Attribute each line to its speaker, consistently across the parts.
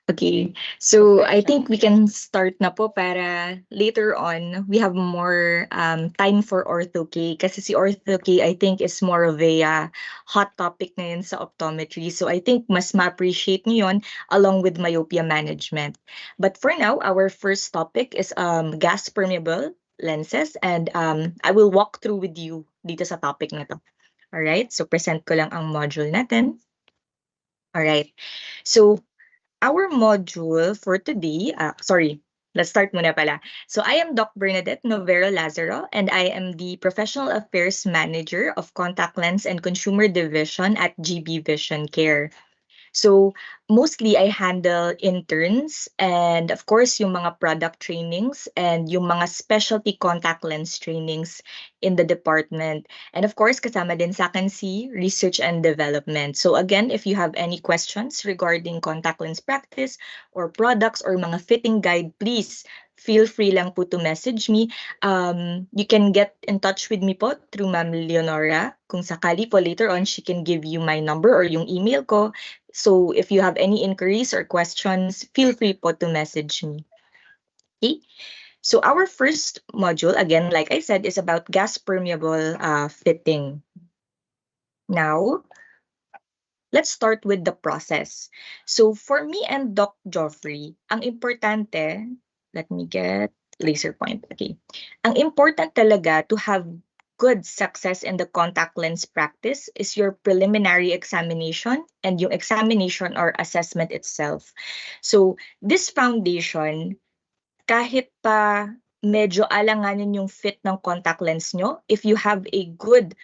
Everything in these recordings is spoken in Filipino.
Speaker 1: Okay. So I think we can start na po para later on we have more time for Ortho K kasi si Ortho K I think is more of a hot topic ngayon sa optometry. So I think mas ma-appreciate niyo yon along with myopia management. But for now, our first topic is gas permeable lenses and I will walk through with you dito sa topic na to. All right? So present ko lang ang module natin. All right. So our module for today, let's start muna pala. So I am Doc Bernadette Novero Lazaro and I am the Professional Affairs Manager of Contact Lens and Consumer Division at GB Vision Care. So mostly I handle interns and of course yung mga product trainings and yung mga specialty contact lens trainings in the department. And of course kasama din sa akin si research and development. So again, if you have any questions regarding contact lens practice or products or mga fitting guide, please feel free lang po to message me. You can get in touch with me po through Ma'am Leonora. Kung sakali po later on, she can give you my number or yung email ko. So if you have any inquiries or questions, feel free po to message me. Okay? So our first module, again, like I said, is about gas permeable fitting. Now, let's start with the process. So for me and Doc Joffrey, ang importante, let me get laser point. Okay. Ang important talaga to have good success in the contact lens practice is your preliminary examination and yung examination or assessment itself. So this foundation, kahit pa medyo alanganin yung fit ng contact lens nyo, if you have a good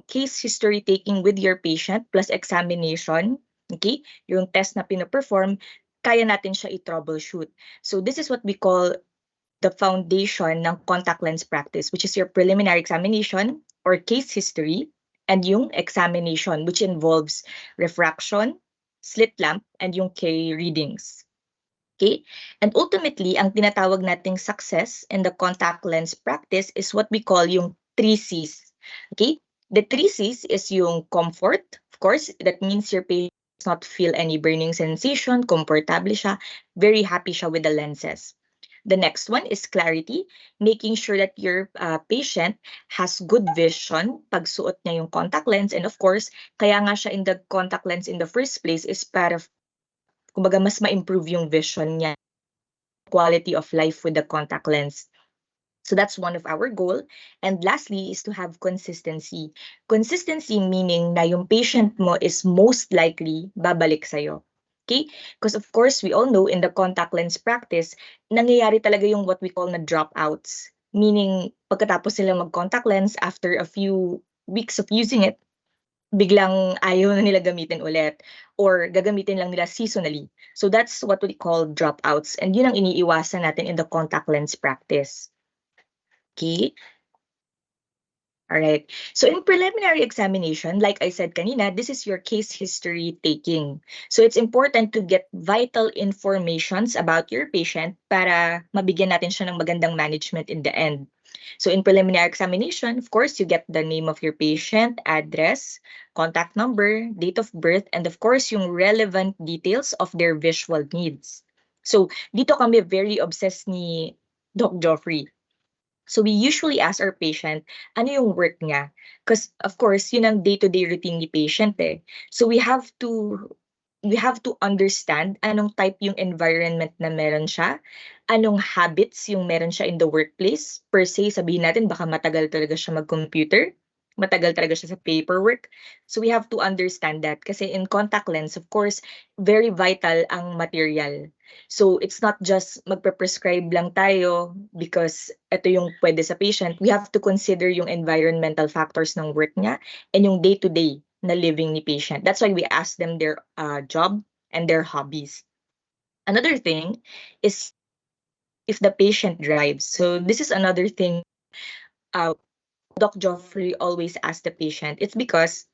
Speaker 1: case history taking with your patient plus examination, okay, yung test na pinoperform, kaya natin siya i-troubleshoot. So this is what we call the foundation ng contact lens practice, which is your preliminary examination or case history, and yung examination, which involves refraction, slit lamp, and yung K readings. Okay? And ultimately, ang tinatawag nating success in the contact lens practice is what we call yung 3 Cs. Okay? The 3 Cs is yung comfort. Of course, that means your patient does not feel any burning sensation, komportable siya, very happy siya with the lenses. The next one is clarity, making sure that your patient has good vision pag suot niya yung contact lens. And of course, kaya nga siya in the contact lens in the first place is para kumbaga mas ma-improve yung vision niya, quality of life with the contact lens. So that's one of our goal. And lastly is to have consistency. Consistency meaning na yung patient mo is most likely babalik sa'yo. Okay? Because of course, we all know in the contact lens practice, nangyayari talaga yung what we call na dropouts. Meaning, pagkatapos sila mag-contact lens, after a few weeks of using it, biglang ayaw na nila gamitin ulit or gagamitin lang nila seasonally. So that's what we call dropouts and yun ang iniiwasan natin in the contact lens practice. Okay? Alright. So in preliminary examination, like I said kanina, this is your case history taking. So it's important to get vital informations about your patient para mabigyan natin siya ng magandang management in the end. So in preliminary examination, of course, you get the name of your patient, address, contact number, date of birth, and of course, yung relevant details of their visual needs. So dito kami very obsessed ni Doc Joffrey. So we usually ask our patient, ano yung work niya? Because of course, yun ang day-to-day routine ni patient eh. So we have to understand anong type yung environment na meron siya, anong habits yung meron siya in the workplace. Per se, sabihin natin baka matagal talaga siya mag-computer, matagal talaga siya sa paperwork. So we have to understand that kasi in contact lens, of course, very vital ang material. So it's not just magpe-prescribe lang tayo because ito yung pwede sa patient. We have to consider yung environmental factors ng work niya and yung day-to-day na living ni patient. That's why we ask them their job and their hobbies. Another thing is if the patient drives. So this is another thing uh, Doc Joffrey always asks the patient. It's because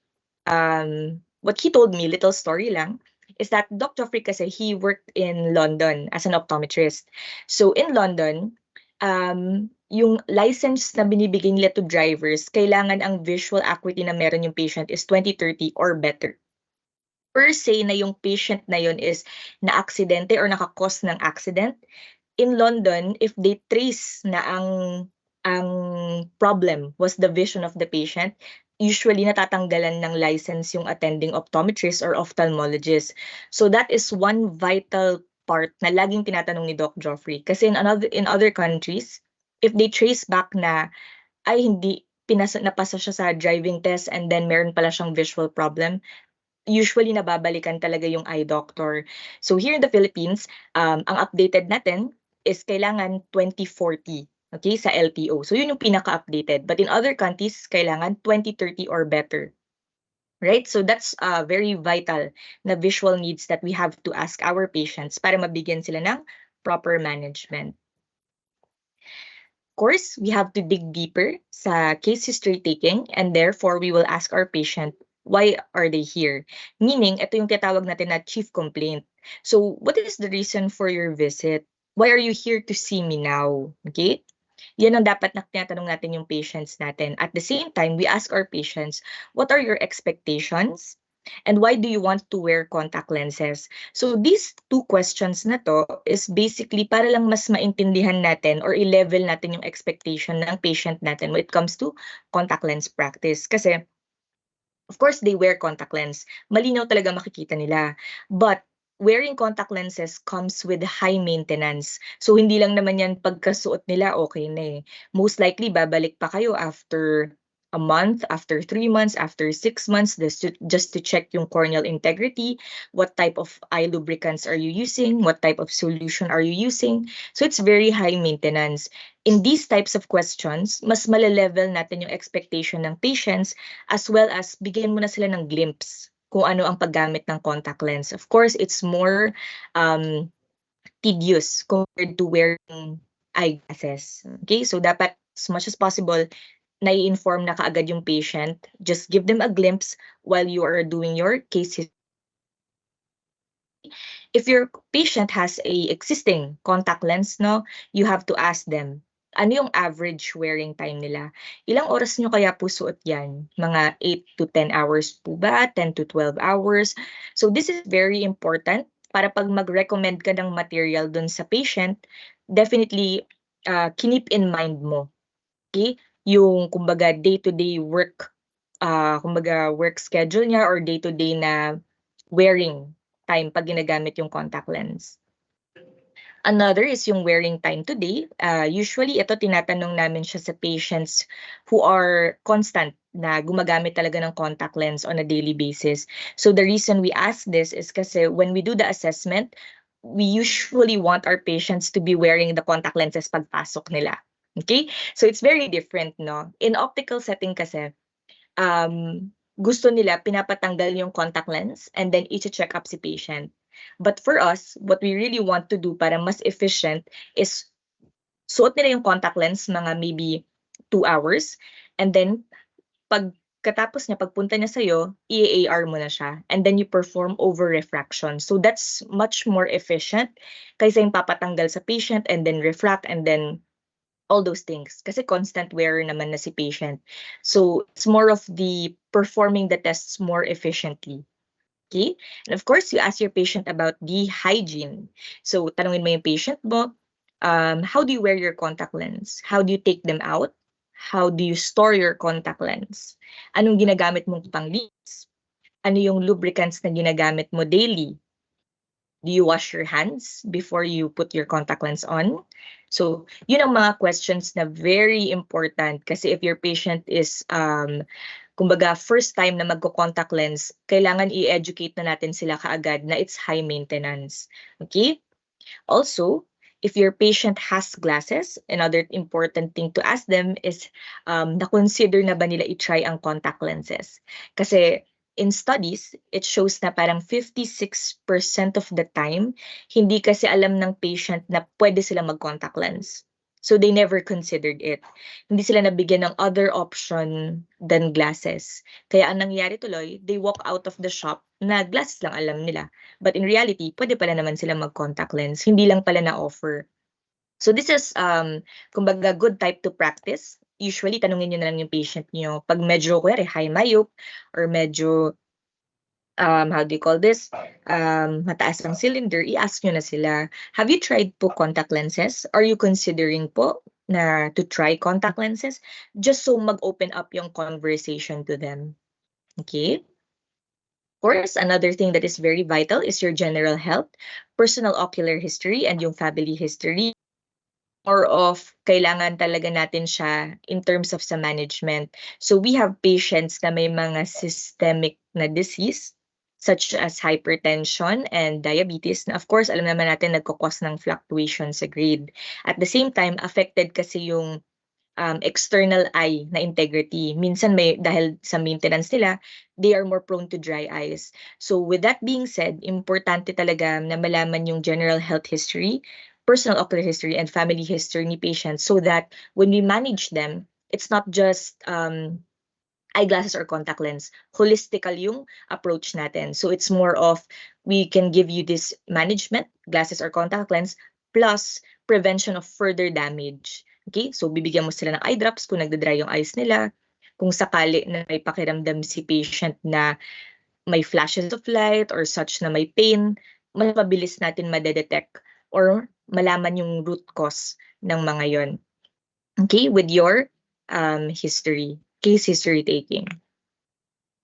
Speaker 1: what he told me, little story lang, is that Doc Joffrey kasi he worked in London as an optometrist. So in London, yung license na binibigay nila to drivers, kailangan ang visual acuity na meron yung patient is 20/30 or better. per se na yung patient na yun is na-aksidente or nakakos ng accident. In London, if they trace na ang problem was the vision of the patient, usually natatanggalan ng license yung attending optometrist or ophthalmologist. So that is one vital part na laging tinatanong ni Doc Joffrey. Kasi in other countries, if they trace back na ay hindi napasa siya sa driving test and then meron pala siyang visual problem, usually nababalikan talaga yung eye doctor. So here in the Philippines, ang updated natin is kailangan 2040, okay, sa LTO. So yun yung pinaka-updated. But in other countries, kailangan 2030 or better. Right? So that's very vital na visual needs that we have to ask our patients para mabigyan sila ng proper management. Of course, we have to dig deeper sa case history taking, and therefore we will ask our patient, why are they here? Meaning, ito yung tinatawag natin na chief complaint. So, what is the reason for your visit? Why are you here to see me now? Okay? Yan ang dapat na tinatanong natin yung patients natin. At the same time, we ask our patients, what are your expectations? And why do you want to wear contact lenses? So these two questions na to is basically para lang mas maintindihan natin or i-level natin yung expectation ng patient natin when it comes to contact lens practice. Kasi, of course, they wear contact lens. Malinaw talaga makikita nila. But wearing contact lenses comes with high maintenance. So hindi lang naman yan pagkasuot nila, okay na eh. Most likely, babalik pa kayo after a month, after 3 months, after 6 months, just to check yung corneal integrity, what type of eye lubricants are you using, what type of solution are you using. So it's very high maintenance. In these types of questions, mas malalevel natin yung expectation ng patients as well as bigyan mo na sila ng glimpse kung ano ang paggamit ng contact lens. Of course, it's more tedious compared to wearing eyeglasses. Okay, so dapat as much as possible, nai-inform na kaagad yung patient. Just give them a glimpse while you are doing your case history. If your patient has a existing contact lens, no, you have to ask them, ano yung average wearing time nila? Ilang oras nyo kaya po suot yan? Mga 8 to 10 hours po ba? 10 to 12 hours? So this is very important para pag mag-recommend ka ng material dun sa patient, definitely keep in mind mo. Okay? Yung kumbaga day-to-day work, kumbaga work schedule niya or day-to-day na wearing time pag ginagamit yung contact lens. Another is yung wearing time today. Usually, ito tinatanong namin siya sa patients who are constant na gumagamit talaga ng contact lens on a daily basis. So the reason we ask this is kasi when we do the assessment, we usually want our patients to be wearing the contact lenses pagpasok nila. Okay? So it's very different, no? In optical setting kasi, gusto nila pinapatanggal yung contact lens and then i-check up si patient. But for us, what we really want to do para mas efficient is suot nila yung contact lens mga maybe 2 hours and then pagkatapos niya, pagpunta niya sa'yo, i-AR mo na siya and then you perform over refraction. So that's much more efficient kaysa yung papatanggal sa patient and then refract and then all those things. Kasi constant wearer naman na si patient. So it's more of the performing the tests more efficiently. Okay? And of course, you ask your patient about the hygiene. So tanungin mo yung patient mo, how do you wear your contact lens? How do you take them out? How do you store your contact lens? Anong ginagamit mong panglinis? Ano yung lubricants na ginagamit mo daily? Do you wash your hands before you put your contact lens on? So, yun ang mga questions na very important kasi if your patient is, kumbaga, first time na magko-contact lens, kailangan i-educate na natin sila kaagad na it's high maintenance. Okay? Also, if your patient has glasses, another important thing to ask them is, na-consider na ba nila i-try ang contact lenses? Kasi in studies, it shows na parang 56% of the time, hindi kasi alam ng patient na pwede sila mag-contact lens. So they never considered it. Hindi sila nabigyan ng other option than glasses. Kaya ang nangyari tuloy, they walk out of the shop na glasses lang alam nila. But in reality, pwede pala naman sila mag-contact lens. Hindi lang pala na-offer. So this is, kumbaga, good type to practice. Usually, tanungin nyo na lang yung patient nyo. Pag medyo, high myop, or medyo how do you call this, mataas ang cylinder, i-ask nyo na sila, have you tried po contact lenses? Are you considering po na to try contact lenses? Just so mag-open up yung conversation to them. Okay? Of course, another thing that is very vital is your general health, personal ocular history, and yung family history. More of kailangan talaga natin siya in terms of sa management. So we have patients na may mga systemic na disease such as hypertension and diabetes na of course alam naman natin nagko-cause ng fluctuation sa grade. At the same time, affected kasi yung external eye na integrity. Minsan may dahil sa maintenance nila, they are more prone to dry eyes. So with that being said, importante talaga na malaman yung general health history, personal ocular history, and family history ni patients so that when we manage them, it's not just eyeglasses or contact lens. Holistical yung approach natin. So it's more of we can give you this management, glasses or contact lens, plus prevention of further damage. Okay? So bibigyan mo sila ng eye drops kung nagda-dry yung eyes nila. Kung sakali na may pakiramdam si patient na may flashes of light or such na may pain, mas mabilis natin madedetect or malaman yung root cause ng mga yon. Okay? With your history, case history taking.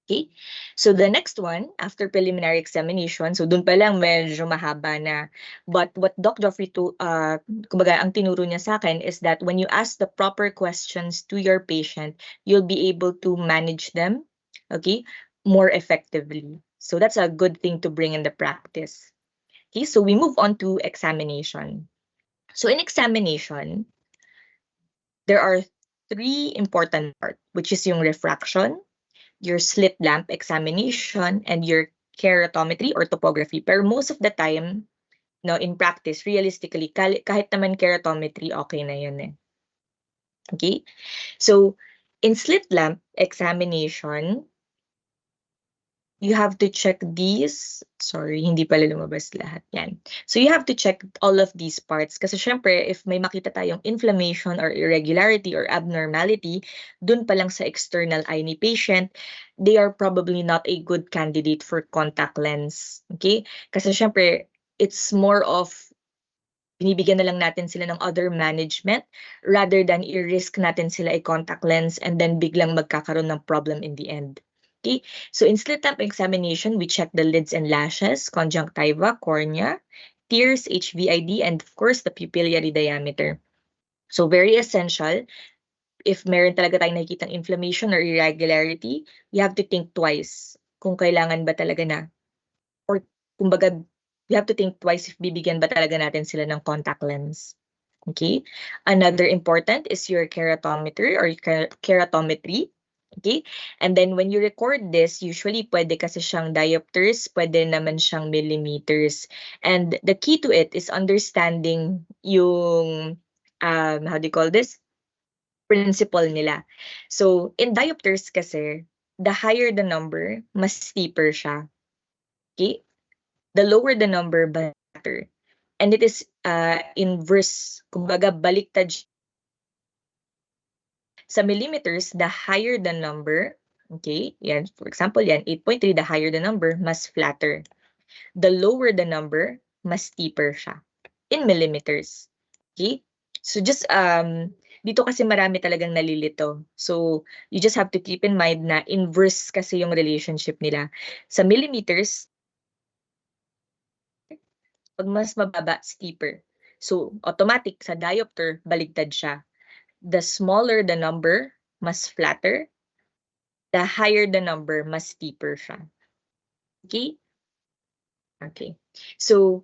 Speaker 1: Okay? So the next one, after preliminary examination, so dun pa lang medyo mahaba na. But what Doc Joffrey kumbaga ang tinuro niya sa akin is that when you ask the proper questions to your patient, you'll be able to manage them, okay, more effectively. So that's a good thing to bring in the practice. Okay, so we move on to examination. So in examination, there are three important parts, which is yung refraction, your slit lamp examination, and your keratometry or topography. Pero most of the time, no, in practice, realistically, kahit naman keratometry, okay na yun eh. Okay? So, in slit lamp examination, you have to check these. Sorry, hindi pala lumabas lahat yan. So you have to check all of these parts. Kasi syempre, if may makita tayong inflammation or irregularity or abnormality, dun pa lang sa external eye ni patient, they are probably not a good candidate for contact lens. Okay? Kasi syempre, it's more of binibigyan na lang natin sila ng other management rather than i-risk natin sila i-contact lens and then biglang magkakaroon ng problem in the end. Okay, so in slit lamp examination, we check the lids and lashes, conjunctiva, cornea, tears, HVID, and of course, the pupillary diameter. So very essential, if meron talaga tayong nakikitang inflammation or irregularity, we have to think twice kung kailangan ba talaga na. Or kumbaga, we have to think twice if bibigyan ba talaga natin sila ng contact lens. Okay? Another important is your keratometry or keratometry. Okay? And then when you record this, usually pwede kasi siyang diopters, pwede naman siyang millimeters. And the key to it is understanding yung, how do you call this? Principle nila. So, in diopters kasi, the higher the number, mas steeper siya. Okay? The lower the number, better. And it is inverse. Kumbaga, baliktad siya. Sa millimeters, the higher the number, okay, yan, for example, yan, 8.3, the higher the number, mas flatter. The lower the number, mas steeper siya. In millimeters. Okay? So just, dito kasi marami talagang nalilito. So, you just have to keep in mind na inverse kasi yung relationship nila. Sa millimeters, pag mas mababa, steeper. So, automatic sa diopter, baligtad siya. The smaller the number, mas flatter. The higher the number, mas steeper siya. Okay? Okay. So,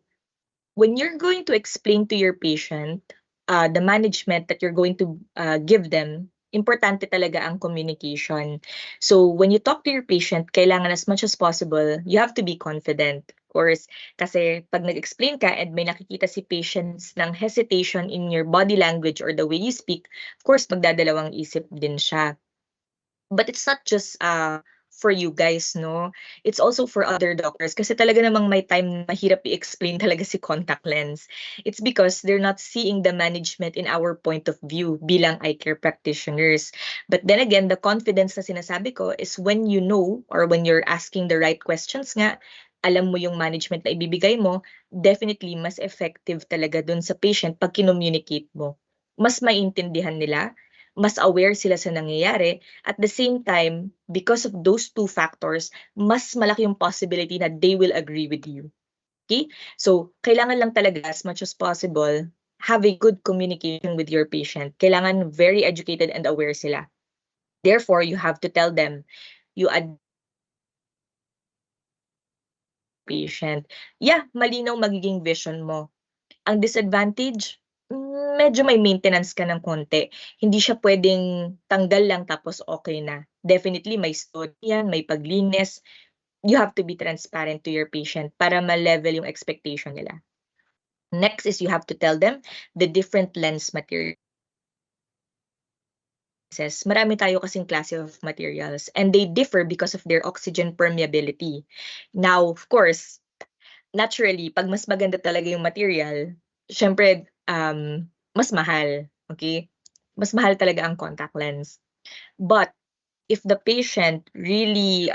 Speaker 1: when you're going to explain to your patient the management that you're going to give them, importante talaga ang communication. So, when you talk to your patient, kailangan as much as possible, you have to be confident. Of course, kasi pag nag-explain ka and may nakikita si patients ng hesitation in your body language or the way you speak, of course, magdadalawang isip din siya. But it's not just for you guys, no? It's also for other doctors kasi talaga namang may time na mahirap i-explain talaga si contact lens. It's because they're not seeing the management in our point of view bilang eye care practitioners. But then again, the confidence na sinasabi ko is when you know or when you're asking the right questions nga, alam mo yung management na ibibigay mo, definitely mas effective talaga dun sa patient pag kinommunicate mo. Mas maintindihan nila, mas aware sila sa nangyayari, at the same time, because of those two factors, mas malaki yung possibility na they will agree with you. Okay? So, kailangan lang talaga as much as possible, have a good communication with your patient. Kailangan very educated and aware sila. Therefore, you have to tell them, you patient, yeah, malinaw magiging vision mo. Ang disadvantage, medyo may maintenance ka ng konti. Hindi siya pwedeng tanggal lang tapos okay na. Definitely may story yan, may paglinis. You have to be transparent to your patient para ma-level yung expectation nila. Next is you have to tell them the different lens materials. Marami tayo kasing klase of materials and they differ because of their oxygen permeability. Now, of course, naturally, pag mas maganda talaga yung material, syempre, mas mahal, okay? Mas mahal talaga ang contact lens. But if the patient really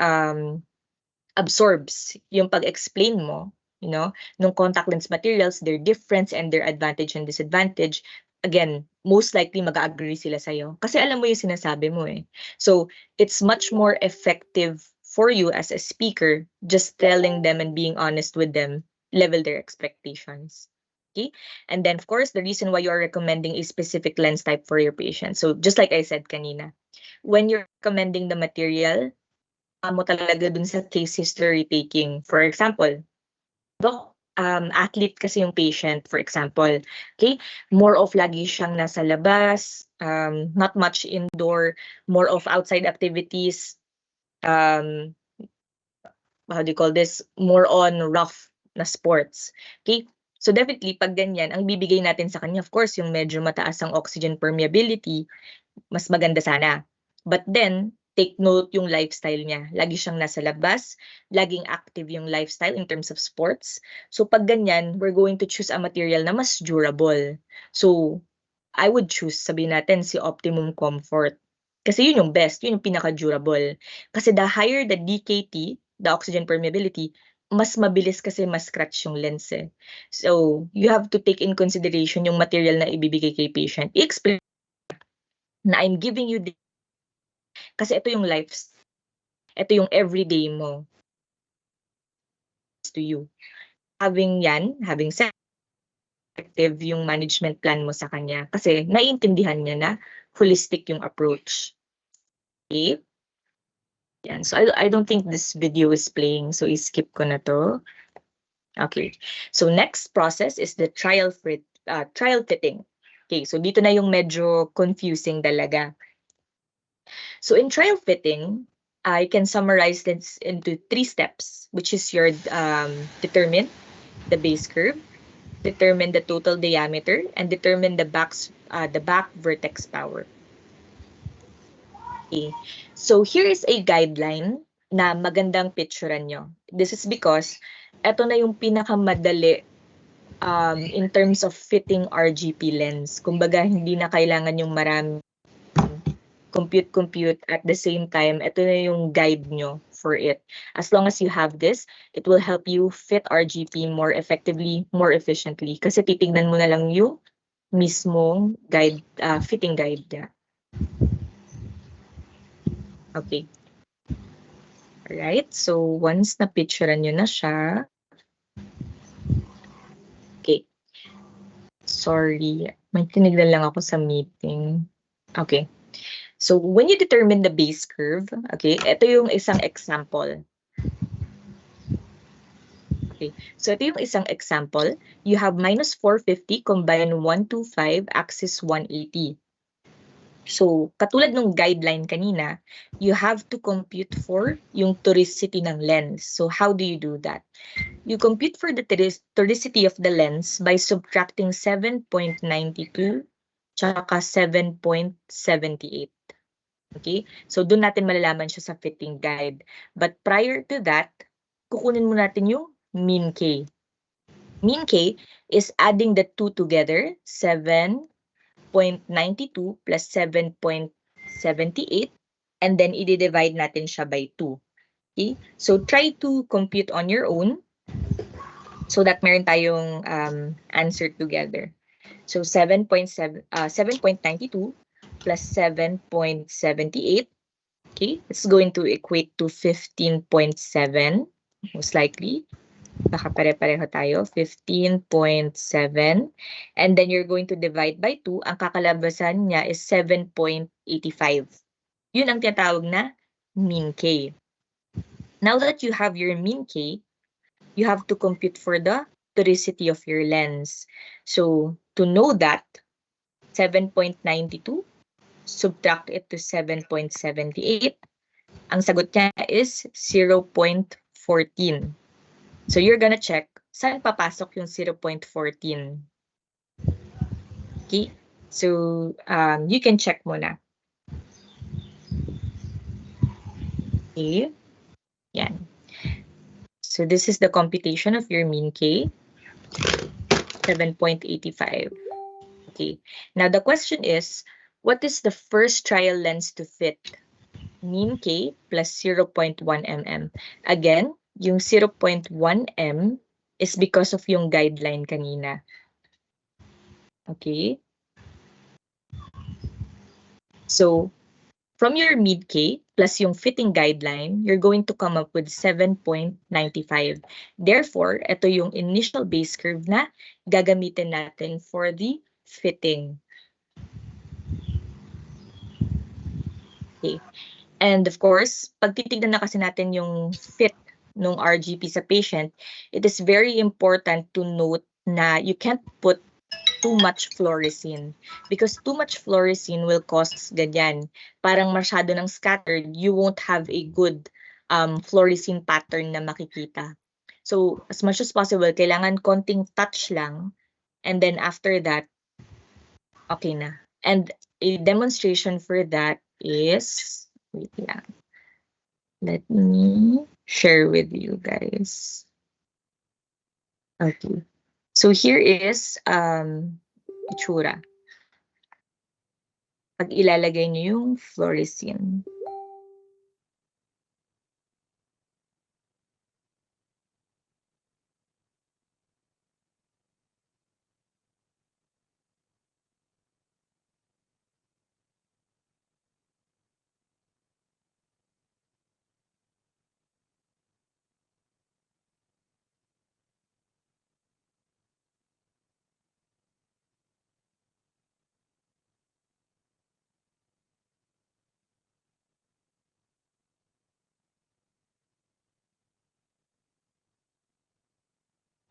Speaker 1: absorbs yung pag-explain mo, you know, nung contact lens materials, their difference and their advantage and disadvantage, again, most likely mag-agree sila sa'yo. Kasi alam mo yung sinasabi mo eh. So, it's much more effective for you as a speaker, just telling them and being honest with them, level their expectations. Okay? And then, of course, the reason why you are recommending a specific lens type for your patient. So, just like I said kanina, when you're recommending the material, mo talaga dun sa case history taking. For example, doc, athlete kasi yung patient, for example. Okay? More of lagi siyang nasa labas, not much indoor, more of outside activities, um, how do you call this? More on rough na sports. Okay? So definitely, pag ganyan, ang bibigay natin sa kanya, of course, yung medyo mataas ang oxygen permeability, mas maganda sana. But then, take note yung lifestyle niya. Lagi siyang nasa labas, laging active yung lifestyle in terms of sports. So pag ganyan, we're going to choose a material na mas durable. So I would choose, sabihin natin, si Optimum Comfort. Kasi yun yung best, yun yung pinaka-durable. Kasi the higher the DKT, the oxygen permeability, mas mabilis kasi mas-scratch yung lens eh. So, you have to take in consideration yung material na ibibigay kay patient. I-explain na I'm giving you this kasi ito yung life, ito yung everyday mo to you. Having said, effective yung management plan mo sa kanya kasi naiintindihan niya na holistic yung approach. Okay? Yan. So I don't think this video is playing, so i-skip ko na to. Okay. So next process is the trial fitting. Okay, so dito na yung medyo confusing talaga. So in trial fitting, I can summarize this into 3 steps, which is your determine the base curve, determine the total diameter, and determine the back vertex power. Okay. So here is a guideline na magandang picturean nyo. This is because eto na yung pinakamadali in terms of fitting RGP lens. Kumbaga, hindi na kailangan yung marami compute at the same time, ito na yung guide nyo for it. As long as you have this, it will help you fit RGP more effectively, more efficiently. Kasi titignan mo na lang yung mismong guide, fitting guide niya. Okay. Alright, so once na-picturean nyo na siya, okay. Sorry, may tinignan lang ako sa meeting. Okay. So when you determine the base curve, okay, ito yung isang example. Okay, so ito yung isang example. You have minus 450 combined 125 axis 180. So, katulad ng guideline kanina, you have to compute for yung toricity ng lens. So, how do you do that? You compute for the toricity of the lens by subtracting 7.92 tsaka 7.78. Okay? So, doon natin malalaman siya sa fitting guide. But prior to that, kukunin mo natin yung mean K. Mean K is adding the two together, 7.92 plus 7.78, and then i-divide natin siya by 2. Okay? So, try to compute on your own so that meron tayong answer together. So, 7.92 plus 7.78. Okay, it's going to equate to 15.7, most likely. Baka pare-pareho tayo, 15.7. And then you're going to divide by 2. Ang kakalabasan niya is 7.85. Yun ang tinatawag na mean K. Now that you have your mean K, you have to compute for the toricity of your lens. So, to know that, 7.92, subtract it to 7.78. Ang sagot niya is 0.14. So you're gonna check saan papasok yung 0.14. Okay? So you can check muna. Okay? Yan. So this is the computation of your mean K, 7.85. Okay. Now the question is, what is the first trial lens to fit? Mean K plus 0.1 mm. Again, yung 0.1 m is because of yung guideline kanina. Okay? So, from your mid-K plus yung fitting guideline, you're going to come up with 7.95. Therefore, ito yung initial base curve na gagamitin natin for the fitting. Okay. And of course, pag titignan na kasi natin yung fit ng RGP sa patient, it is very important to note na you can't put too much fluorescein because too much fluorescein will cause ganyan. Parang masyado ng scattered, you won't have a good fluorescein pattern na makikita. So, as much as possible, kailangan konting touch lang and then after that, okay na. And a demonstration for that is, wait lang. Let me share with you guys. Okay. So here is itsura. Pag ilalagay niyo yung fluorescein.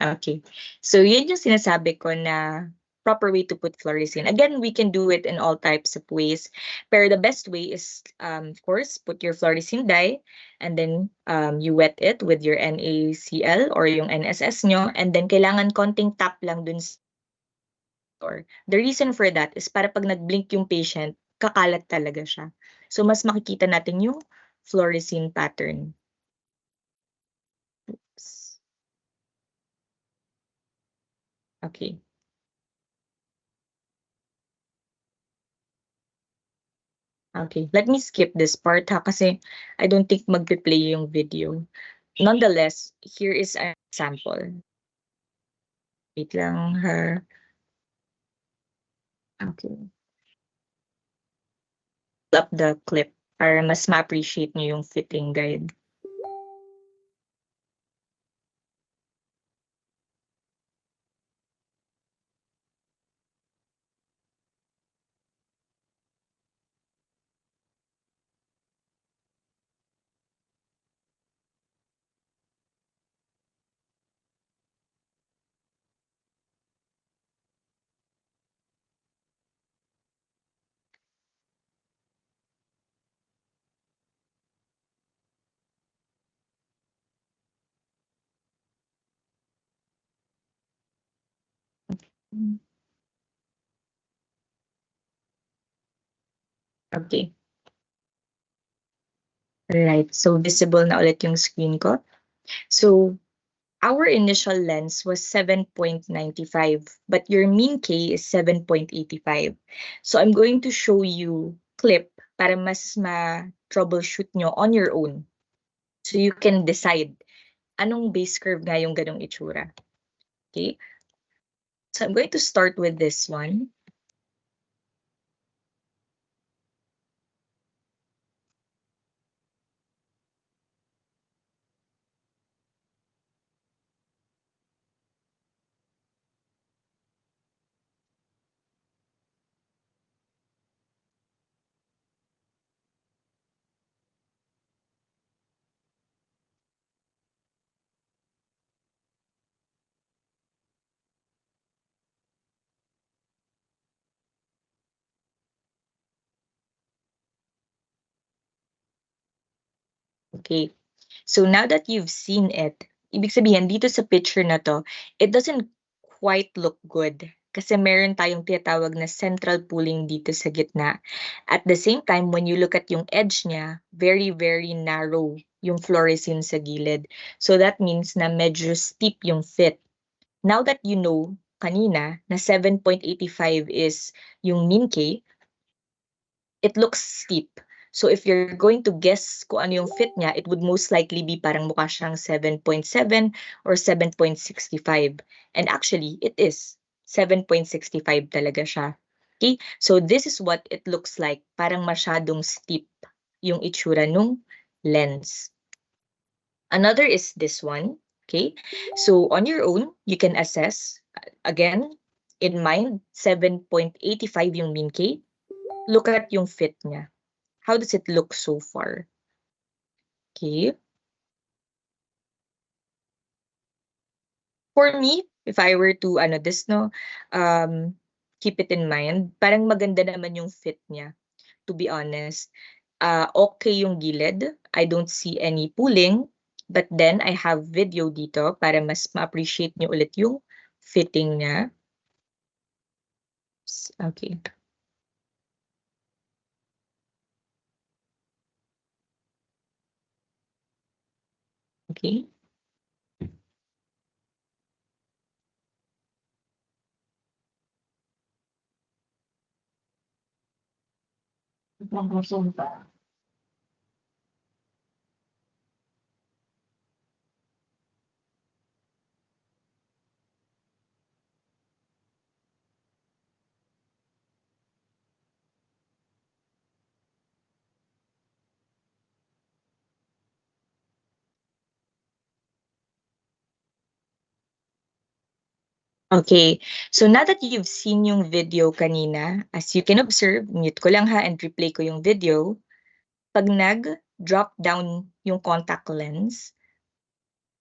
Speaker 1: Okay. So yun yung sinasabi ko na proper way to put fluorescein. Again, we can do it in all types of ways. Pero the best way is, of course, put your fluorescein dye and then you wet it with your NaCl or yung NSS nyo and then kailangan konting tap lang dun sa or the reason for that is para pag nag-blink yung patient, kakalat talaga siya. So mas makikita natin yung fluorescein pattern. Oops. Okay. Okay, let me skip this part ha kasi I don't think magpe-play yung video. Nonetheless, here is an example. Wait lang ha. Okay. Up the clip para mas ma-appreciate niyo yung fitting guide. Okay. Right. So visible na ulit yung screen ko. So our initial lens was 7.95, but your mean K is 7.85. So I'm going to show you clip para mas ma-troubleshoot nyo on your own. So you can decide anong base curve nga yung ganong itsura. Okay? So I'm going to start with this one. Okay. So now that you've seen it, ibig sabihin dito sa picture na to, it doesn't quite look good kasi meron tayong tinatawag na central pooling dito sa gitna. At the same time, when you look at yung edge niya, very, very narrow yung fluorescein sa gilid. So that means na medyo steep yung fit. Now that you know kanina na 7.85 is yung mean K, it looks steep. So if you're going to guess kung ano yung fit niya, it would most likely be parang mukha siyang 7.7 or 7.65. And actually, it is 7.65 talaga siya. Okay? So this is what it looks like. Parang masyadong steep yung itsura nung lens. Another is this one. Okay? So on your own, you can assess. Again, in mind, 7.85 yung mean K. Look at yung fit niya. How does it look so far? Okay. For me, if I were to this no, keep it in mind, parang maganda naman yung fit niya, to be honest. Okay yung gilid. I don't see any pulling. But then I have video dito para mas ma-appreciate niyo ulit yung fitting niya. Okay. Okay. Okay. So now that you've seen yung video kanina, as you can observe, mute ko lang ha and replay ko yung video. Pag nag-drop down yung contact lens,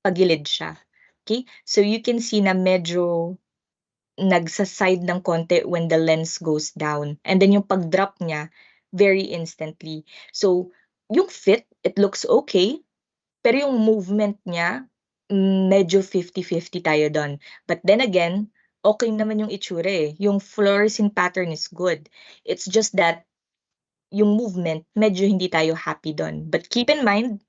Speaker 1: pagilid siya. Okay? So you can see na medyo nagsa-side ng konti when the lens goes down. And then yung pag-drop niya, very instantly. So yung fit, it looks okay. Pero yung movement niya, medyo 50-50 tayo doon. But then again, okay naman yung itsura eh. Yung fluorescent pattern is good. It's just that yung movement, medyo hindi tayo happy doon. But keep in mind,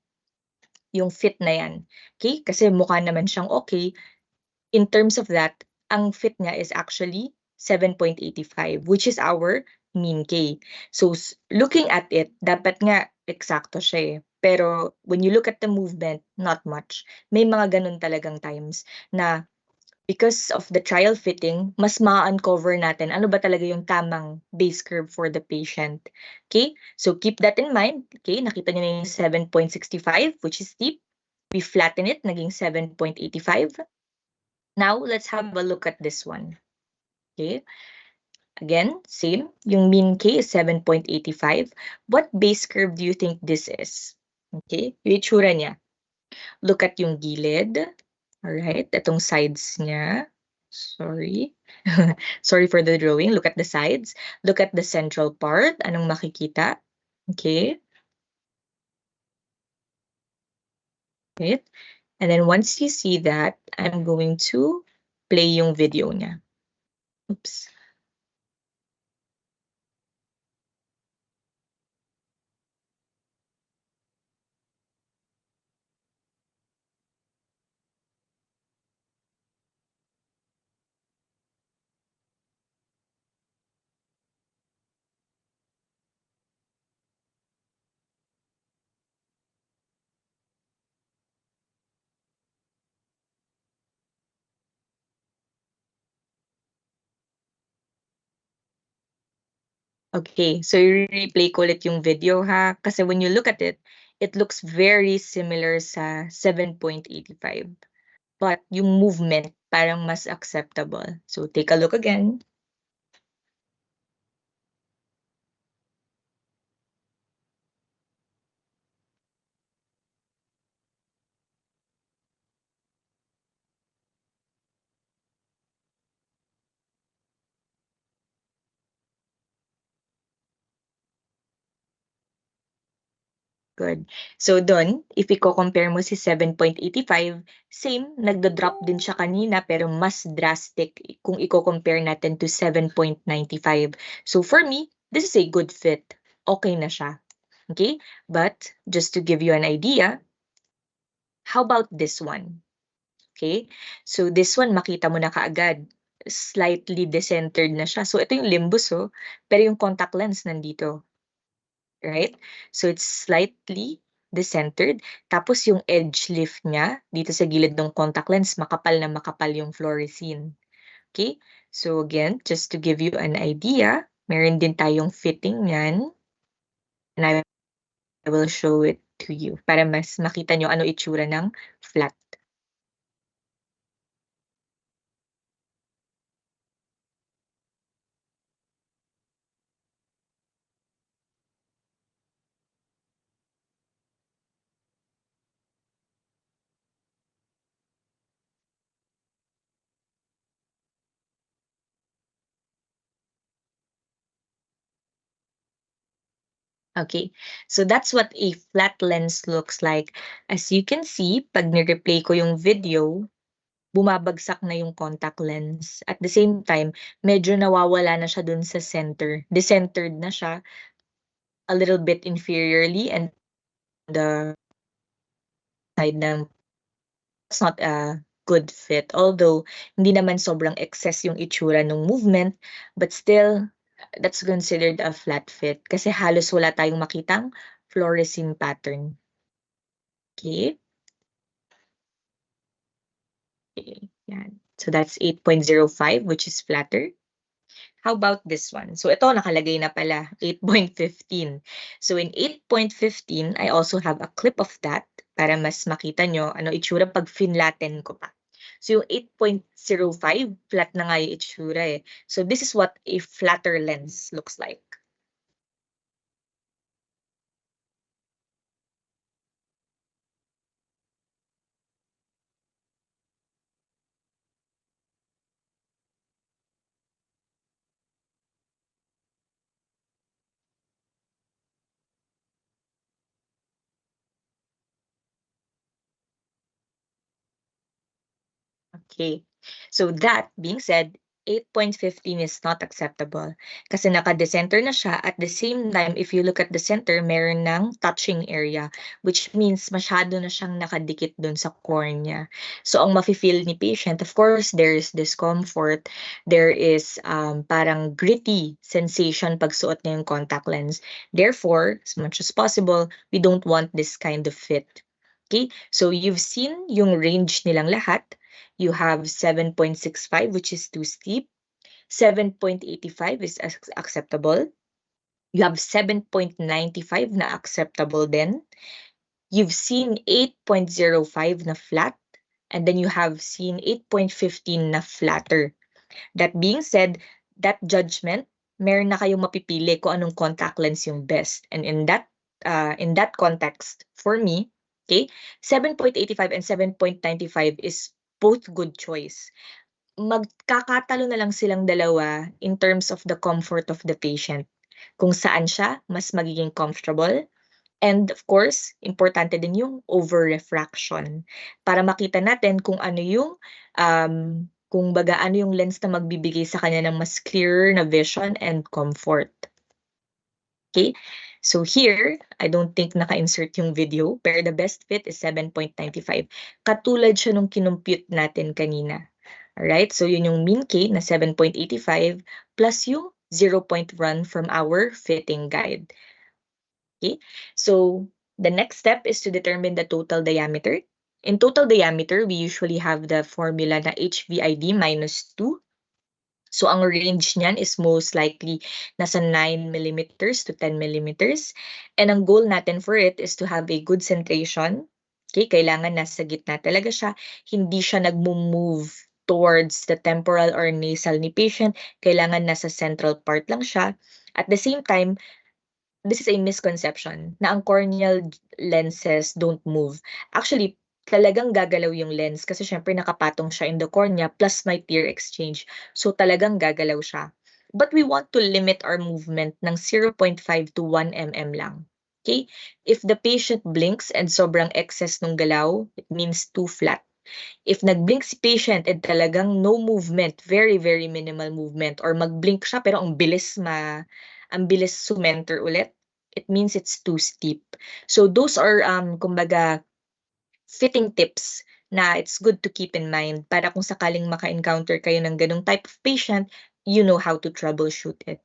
Speaker 1: yung fit na yan. Okay? Kasi mukha naman siyang okay. In terms of that, ang fit niya is actually 7.85, which is our mean K. So, looking at it, dapat nga eksakto siya eh. Pero when you look at the movement, not much. May mga ganun talagang times na because of the trial fitting, mas ma-uncover natin ano ba talaga yung tamang base curve for the patient. Okay? So keep that in mind. Okay? Nakita niyo na yung 7.65, which is steep. We flatten it, naging 7.85. Now, let's have a look at this one. Okay? Again, same. Yung mean K is 7.85. What base curve do you think this is? Okay? Yung itsura niya. Look at yung gilid. Alright, itong sides niya. Sorry. Sorry for the drawing. Look at the sides. Look at the central part. Anong makikita? Okay. Right. And then once you see that, I'm going to play yung video niya. Oops. Okay, so i-replay ko ulit yung video ha, kasi when you look at it, it looks very similar sa 7.85. But yung movement parang mas acceptable. So take a look again. Good. So dun, if iko-compare mo si 7.85, same, nagdo-drop din siya kanina pero mas drastic kung iko-compare natin to 7.95. So for me, this is a good fit. Okay na siya. Okay? But just to give you an idea, how about this one? Okay? So this one, makita mo na kaagad. Slightly decentered na siya. So ito yung limbus, oh. Pero yung contact lens nandito. Right? So it's slightly decentered. Tapos yung edge lift niya, dito sa gilid ng contact lens, makapal na makapal yung fluorescein. Okay? So again, just to give you an idea, meron din tayong fitting niyan. And I will show it to you para mas makita nyo ano itsura ng flat. Okay, so that's what a flat lens looks like. As you can see, pag ni-replay ko yung video, bumabagsak na yung contact lens. At the same time, medyo nawawala na siya dun sa center. Decentered na siya a little bit inferiorly and the side ng it's not a good fit. Although, hindi naman sobrang excess yung itsura ng movement, but still, that's considered a flat fit kasi halos wala tayong makitang fluorescein pattern. Okay? Okay, yan. So that's 8.05, which is flatter. How about this one? So ito nakalagay na pala, 8.15. So in 8.15, I also have a clip of that para mas makita nyo ano itsura pag finlaten ko pa. So yung 8.05, flat na nga yung itsura eh. So this is what a flatter lens looks like. Okay. So that being said, 8.15 is not acceptable kasi naka-decenter na siya. At the same time, if you look at the center, meron ng touching area, which means masyado na siyang nakadikit dun sa cornea. So ang mafe-feel ni patient, of course, there is discomfort. There is parang gritty sensation pag suot niya yung contact lens. Therefore, as much as possible, we don't want this kind of fit. Okay? So you've seen yung range nilang lahat. You have 7.65, which is too steep. 7.85 is acceptable. You have 7.95 na acceptable din. You've seen 8.05 na flat. And then you have seen 8.15 na flatter. That being said, that judgment, meron na kayong mapipili kung anong contact lens yung best. And in that context, for me, okay, 7.85 and 7.95 is both good choice. Magkakatalo na lang silang dalawa in terms of the comfort of the patient. Kung saan siya mas magiging comfortable. And of course, importante din yung over-refraction para makita natin kung ano yung kung baga ano yung lens na magbibigay sa kanya ng mas clearer na vision and comfort. Okay? So here, I don't think naka-insert yung video, pero the best fit is 7.95. Katulad siya nung kinumpute natin kanina. Alright? So yun yung mean K na 7.85 plus yung 0.1 from our fitting guide. Okay? So the next step is to determine the total diameter. In total diameter, we usually have the formula na HVID minus 2. So ang range niyan is most likely nasa 9 millimeters to 10 millimeters. And ang goal natin for it is to have a good centration. Okay, kailangan nasa gitna talaga siya. Hindi siya nagmo-move towards the temporal or nasal ni patient. Kailangan nasa central part lang siya. At the same time, this is a misconception na ang corneal lenses don't move. Actually, talagang gagalaw yung lens kasi syempre nakapatong siya in the cornea plus may tear exchange. So talagang gagalaw siya. But we want to limit our movement ng 0.5 to 1 mm lang. Okay? If the patient blinks and sobrang excess ng galaw, it means too flat. If nag-blink si patient and talagang no movement, very, very minimal movement, or mag-blink siya pero ang bilis sumenter ulit, it means it's too steep. So those are, kumbaga, fitting tips na it's good to keep in mind para kung sakaling maka-encounter kayo ng ganong type of patient, you know how to troubleshoot it.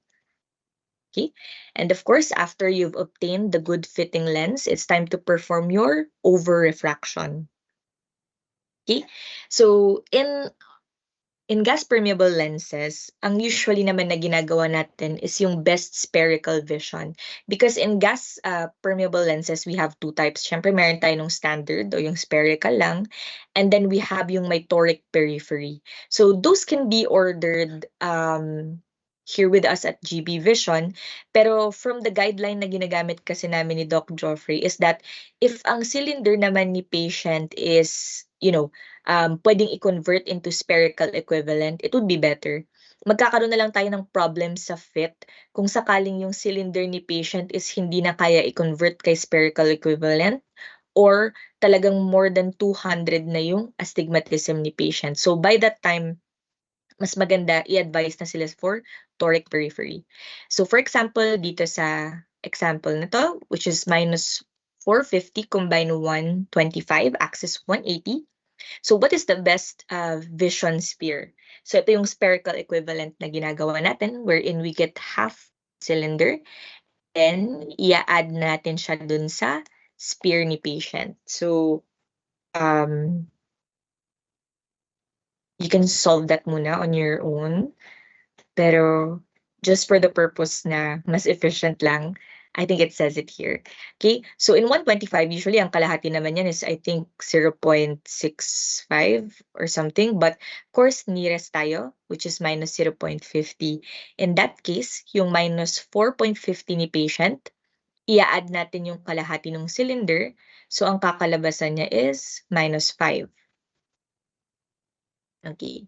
Speaker 1: Okay? And of course, after you've obtained the good fitting lens, it's time to perform your over-refraction. Okay? So, in gas permeable lenses, ang usually naman na ginagawa natin is yung best spherical vision. Because in gas permeable lenses, we have two types. Siyempre, meron tayo ng standard o yung spherical lang. And then we have yung may toric periphery. So those can be ordered here with us at GB Vision. Pero from the guideline na ginagamit kasi namin ni Doc Joffrey is that if ang cylinder naman ni patient is, pwedeng i-convert into spherical equivalent, it would be better. Magkakaroon na lang tayo ng problem sa fit kung sakaling yung cylinder ni patient is hindi na kaya i-convert kay spherical equivalent or talagang more than 200 na yung astigmatism ni patient. So by that time, mas maganda i-advise na sila for toric periphery. So for example, dito sa example na to, which is minus 450 combined 125, axis 180. So what is the best vision sphere? So ito yung spherical equivalent na ginagawa natin wherein we get half cylinder and i-add natin siya dun sa sphere ni patient. So you can solve that muna on your own. Pero just for the purpose na mas efficient lang, I think it says it here. Okay? So in 125, usually ang kalahati naman yan is I think 0.65 or something. But of course, nearest tayo, which is minus 0.50. In that case, yung minus 4.50 ni patient, i-add natin yung kalahati ng cylinder. So ang kakalabasan niya is minus 5. Okay.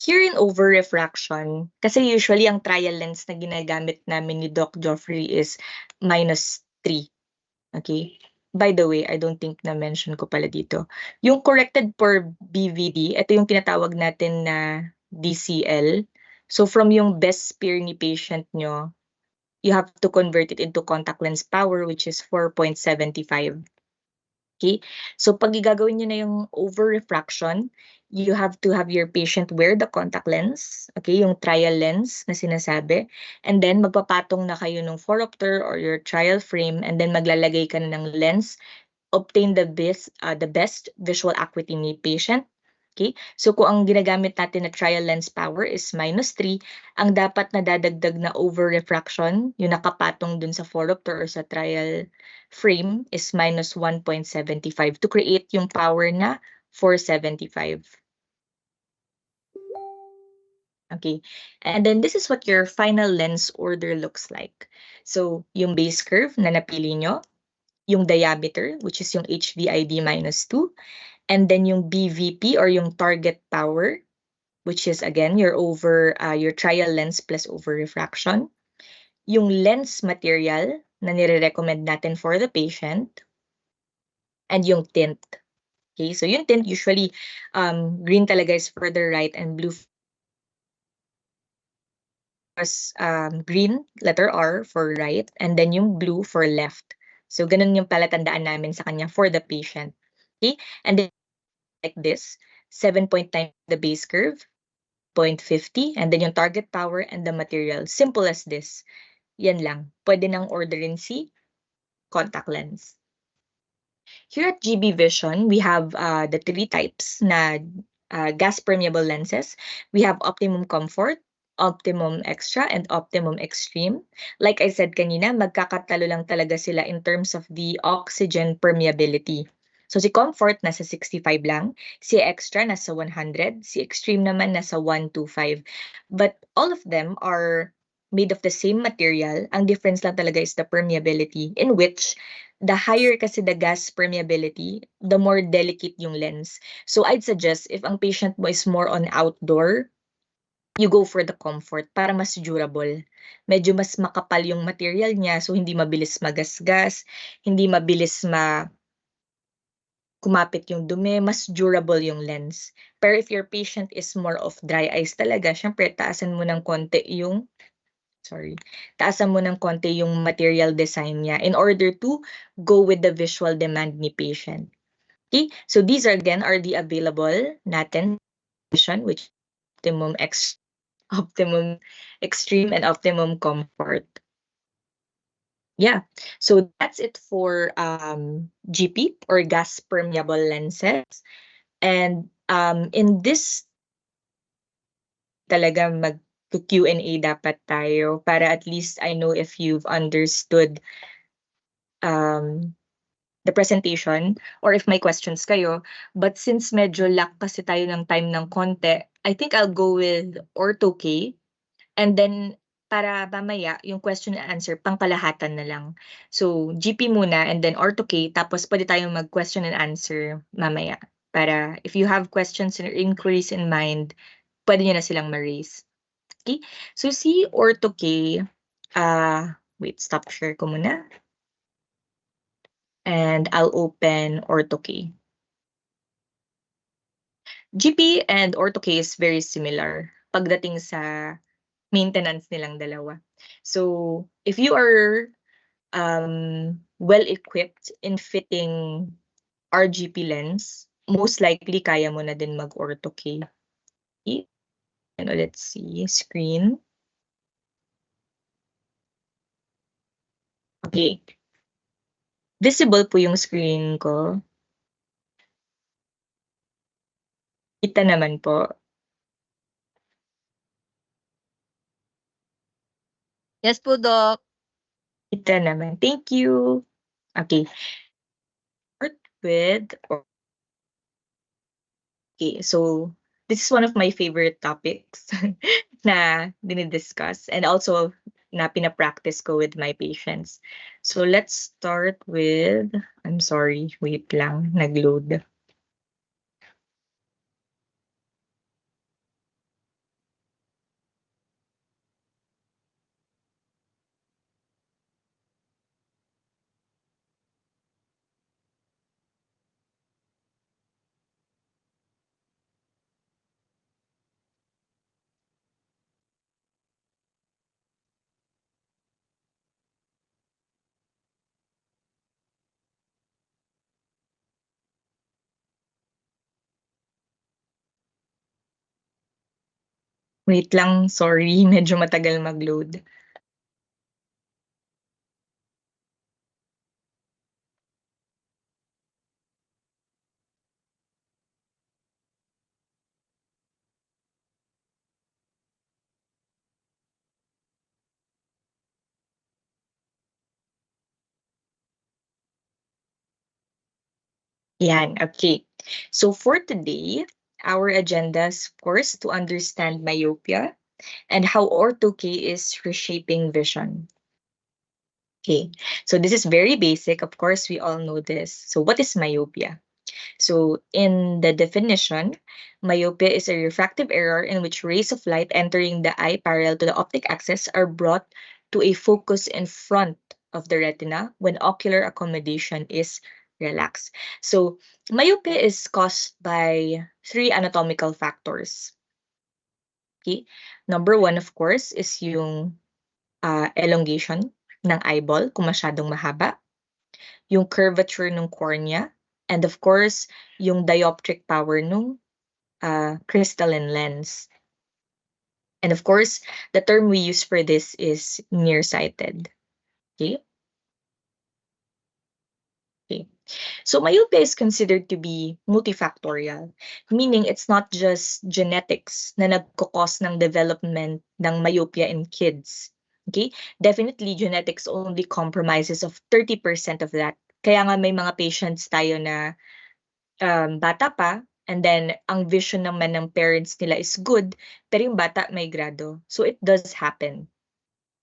Speaker 1: Here in over-refraction, kasi usually ang trial lens na ginagamit namin ni Doc Joffrey is minus 3. Okay? By the way, I don't think na-mention ko pala dito. Yung corrected for BVD, ito yung tinatawag natin na DCL. So from yung best sphere ni patient nyo, you have to convert it into contact lens power, which is 4.75. Okay? So pag gagawin niyo na yung over-refraction, you have to have your patient wear the contact lens, okay, yung trial lens na sinasabi, and then magpapatong na kayo ng phoropter or your trial frame, and then maglalagay ka na ng lens, obtain the best visual acuity ni patient. Okay? So kung ang ginagamit natin na trial lens power is minus 3, ang dapat na dadagdag na over-refraction, yung nakapatong dun sa phoropter or sa trial frame is minus 1.75 to create yung power na 475. Okay, and then this is what your final lens order looks like. So yung base curve na napili nyo, yung diameter, which is yung HVID minus 2, and then yung BVP or yung target power, which is again your trial lens plus over refraction, yung lens material na nire-recommend natin for the patient, and yung tint. Okay, so yung tint usually green talaga is for the right and blue was green, letter R for right, and then yung blue for left. So ganun yung palatandaan namin sa kanya for the patient. Okay, and then like this, 7.9 the base curve, 0.50, and then yung target power and the material. Simple as this. Yan lang. Pwede nang orderin si contact lens. Here at GB Vision, we have the three types na gas permeable lenses. We have optimum comfort, optimum extra, and optimum extreme. Like I said kanina, magkakatalo lang talaga sila in terms of the oxygen permeability. So si comfort nasa 65 lang, si extra nasa 100, si extreme naman nasa 125. But all of them are made of the same material. Ang difference lang talaga is the permeability, in which the higher kasi the gas permeability, the more delicate yung lens. So I'd suggest if ang patient mo is more on outdoor, you go for the comfort para mas durable. Medyo mas makapal yung material niya, so hindi mabilis magasgas, hindi mabilis kumapit yung dumi, mas durable yung lens. Pero if your patient is more of dry eyes talaga, syempre taasan mo ng konti yung taasan mo ng konti yung material design niya in order to go with the visual demand ni patient. Okay? So these are again are the available natin vision, which optimum extreme and optimum comfort. Yeah. So that's it for GP or gas permeable lenses. And in this talaga mag-Q&A dapat tayo para at least I know if you've understood the presentation or if may questions kayo. But since medyo lack kasi tayo ng time ng konti, I think I'll go with Ortho K. And then para mamaya yung question and answer pangkalahatan na lang. So GP muna and then Ortho K, tapos pwede tayong mag-question and answer mamaya. Para if you have questions or inquiries in mind, pwede nyo na silang ma-raise. Okay? So si Ortho K, wait, stop share ko muna. And I'll open Ortho-K. GP and Ortho-K is very similar pagdating sa maintenance nilang dalawa. So, if you are well-equipped in fitting RGP lens, most likely kaya mo na din mag-Ortho-K. And let's see, screen. Okay. Visible po yung screen ko. Kita naman po.
Speaker 2: Yes po, Doc.
Speaker 1: Kita naman. Thank you. Okay. Start with, okay, so this is one of my favorite topics na dinidiscuss and also na pinapractice ko with my patients. So let's start with, I'm sorry, wait lang, nag-load. Wait lang, sorry, medyo matagal mag-load. Yan, okay. So for today, our agenda is, of course, to understand myopia and how Ortho-K is reshaping vision. Okay, so this is very basic. Of course, we all know this. So what is myopia? So in the definition, myopia is a refractive error in which rays of light entering the eye parallel to the optic axis are brought to a focus in front of the retina when ocular accommodation is relaxed. So myopia is caused by three anatomical factors. Okay? Number one, of course, is yung elongation ng eyeball kung masyadong mahaba, yung curvature ng cornea, and of course, yung dioptric power ng crystalline lens. And of course, the term we use for this is nearsighted. Okay? Okay. So myopia is considered to be multifactorial, meaning it's not just genetics na nagkukos ng development ng myopia in kids. Okay? Definitely, genetics only compromises of 30% of that. Kaya nga may mga patients tayo na bata pa, and then ang vision naman ng parents nila is good, pero yung bata may grado. So it does happen.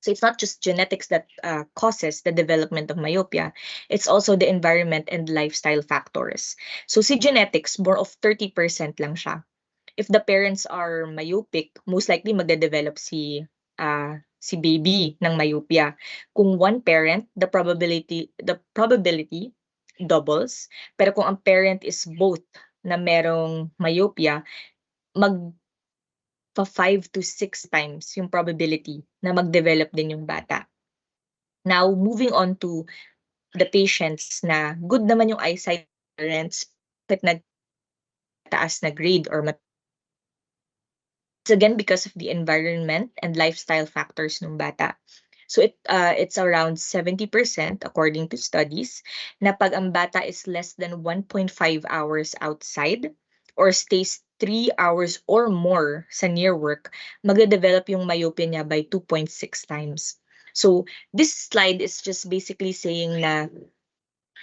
Speaker 1: So it's not just genetics that causes the development of myopia. It's also the environment and lifestyle factors. So si genetics, more of 30% lang siya. If the parents are myopic, most likely magde-develop si baby ng myopia. Kung one parent, the probability doubles. Pero kung ang parent is both na merong myopia, mag 5 to 6 times yung probability na mag-develop din yung bata. Now, moving on to the patients na good naman yung eyesight parents, but nagtaas na grade or it's again because of the environment and lifestyle factors ng bata. So it's around 70% according to studies na pag ang bata is less than 1.5 hours outside or stays 3 hours or more sa near work, magde-develop yung myopia niya by 2.6 times. So this slide is just basically saying na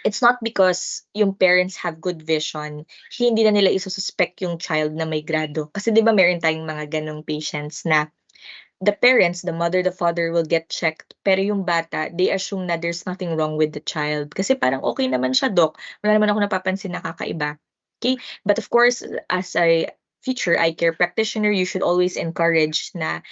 Speaker 1: it's not because yung parents have good vision, hindi na nila isususpect yung child na may grado. Kasi di ba meron tayong mga ganong patients na the parents, the mother, the father will get checked. Pero yung bata, they assume na there's nothing wrong with the child. Kasi parang okay naman siya, doc. Wala naman ako napapansin na kakaiba. Okay? But of course, as a future eye care practitioner, you should always encourage na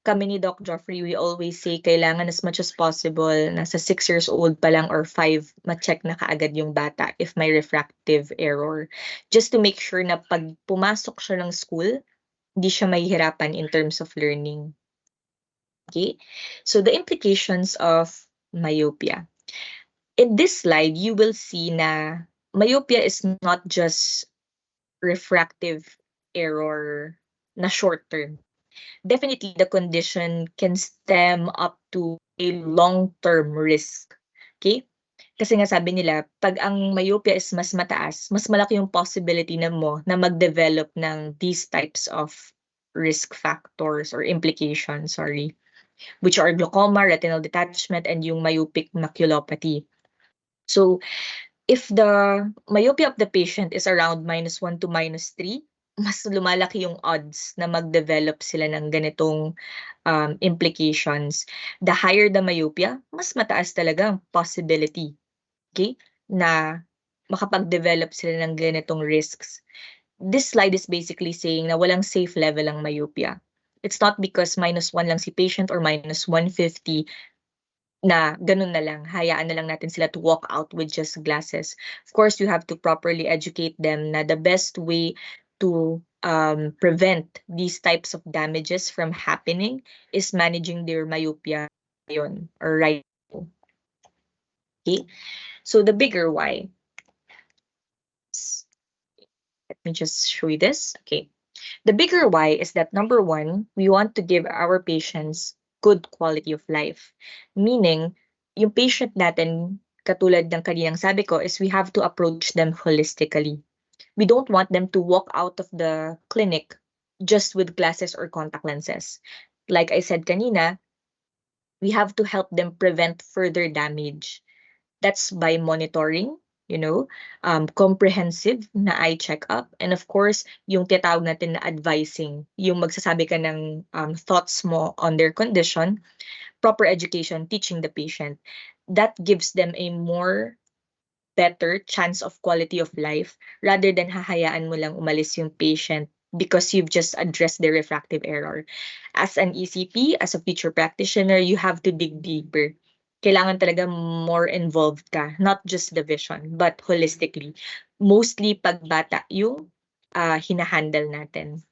Speaker 1: kami ni Doc Joffrey, we always say kailangan as much as possible, nasa 6 years old pa lang or 5, ma-check na kaagad yung bata if may refractive error. Just to make sure na pag pumasok siya ng school, hindi siya mahihirapan in terms of learning. Okay? So the implications of myopia. In this slide, you will see na myopia is not just refractive error na short term. Definitely, the condition can stem up to a long-term risk. Okay? Kasi nga sabi nila, pag ang myopia is mas mataas, mas malaki yung possibility na mo na mag-develop ng these types of risk factors or implications, which are glaucoma, retinal detachment, and yung myopic maculopathy. So, if the myopia of the patient is around -1 to -3, mas lumalaki yung odds na mag-develop sila ng ganitong implications. The higher the myopia, mas mataas talaga ang possibility, okay, na makapag-develop sila ng ganitong risks. This slide is basically saying na walang safe level ang myopia. It's not because -1 lang si patient or -150 na ganun na lang, hayaan na lang natin sila to walk out with just glasses. Of course, you have to properly educate them na the best way to prevent these types of damages from happening is managing their myopia yun, or right. Okay, so the bigger why. Let me just show you this. Okay, the bigger why is that number one, we want to give our patients good quality of life. Meaning, yung patient natin, katulad ng kaninang sabi ko, is we have to approach them holistically. We don't want them to walk out of the clinic just with glasses or contact lenses. Like I said kanina, we have to help them prevent further damage. That's by monitoring, comprehensive na eye checkup, and of course, yung tinatawag natin na advising, yung magsasabi ka ng thoughts mo on their condition, proper education, teaching the patient. That gives them a more better chance of quality of life rather than hahayaan mo lang umalis yung patient because you've just addressed the refractive error. As an ECP, as a future practitioner, you have to dig deeper. Kailangan talaga more involved ka, not just the vision, but holistically. Mostly pag bata yung hinahandle natin.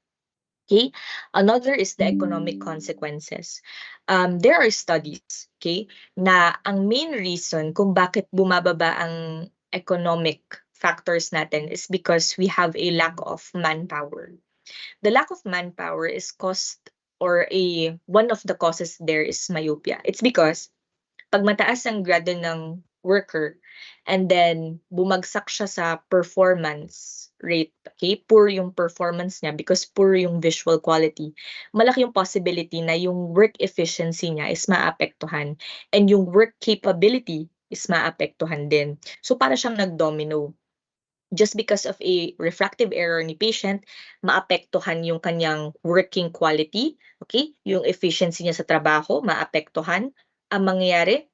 Speaker 1: Okay? Another is the economic consequences. There are studies, okay, na ang main reason kung bakit bumababa ang economic factors natin is because we have a lack of manpower. The lack of manpower is caused or one of the causes there is myopia. It's because pag mataas ang grado ng worker and then bumagsak siya sa performance rate, okay? Poor yung performance niya because poor yung visual quality. Malaki yung possibility na yung work efficiency niya is maapektuhan and yung work capability is maapektuhan din. So para siyang nag-domino. Just because of a refractive error ni patient, maapektuhan yung kanyang working quality, okay? Yung efficiency niya sa trabaho, maapektuhan. Ang mangyayari,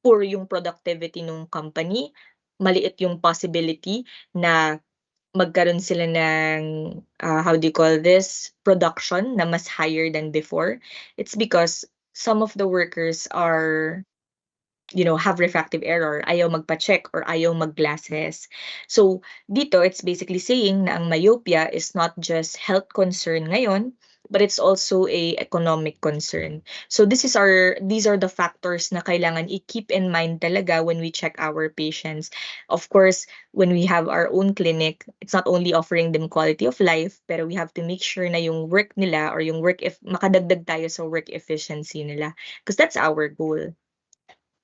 Speaker 1: poor yung productivity ng company, maliit yung possibility na magkaroon sila ng, how do you call this, production na mas higher than before. It's because some of the workers are have refractive error, ayaw magpa-check or ayaw mag-glasses. So, dito, it's basically saying na ang myopia is not just health concern ngayon, but it's also a economic concern. So, these are the factors na kailangan i-keep in mind talaga when we check our patients. Of course, when we have our own clinic, it's not only offering them quality of life, pero we have to make sure na yung work nila or yung makadagdag tayo sa work efficiency nila. Because that's our goal.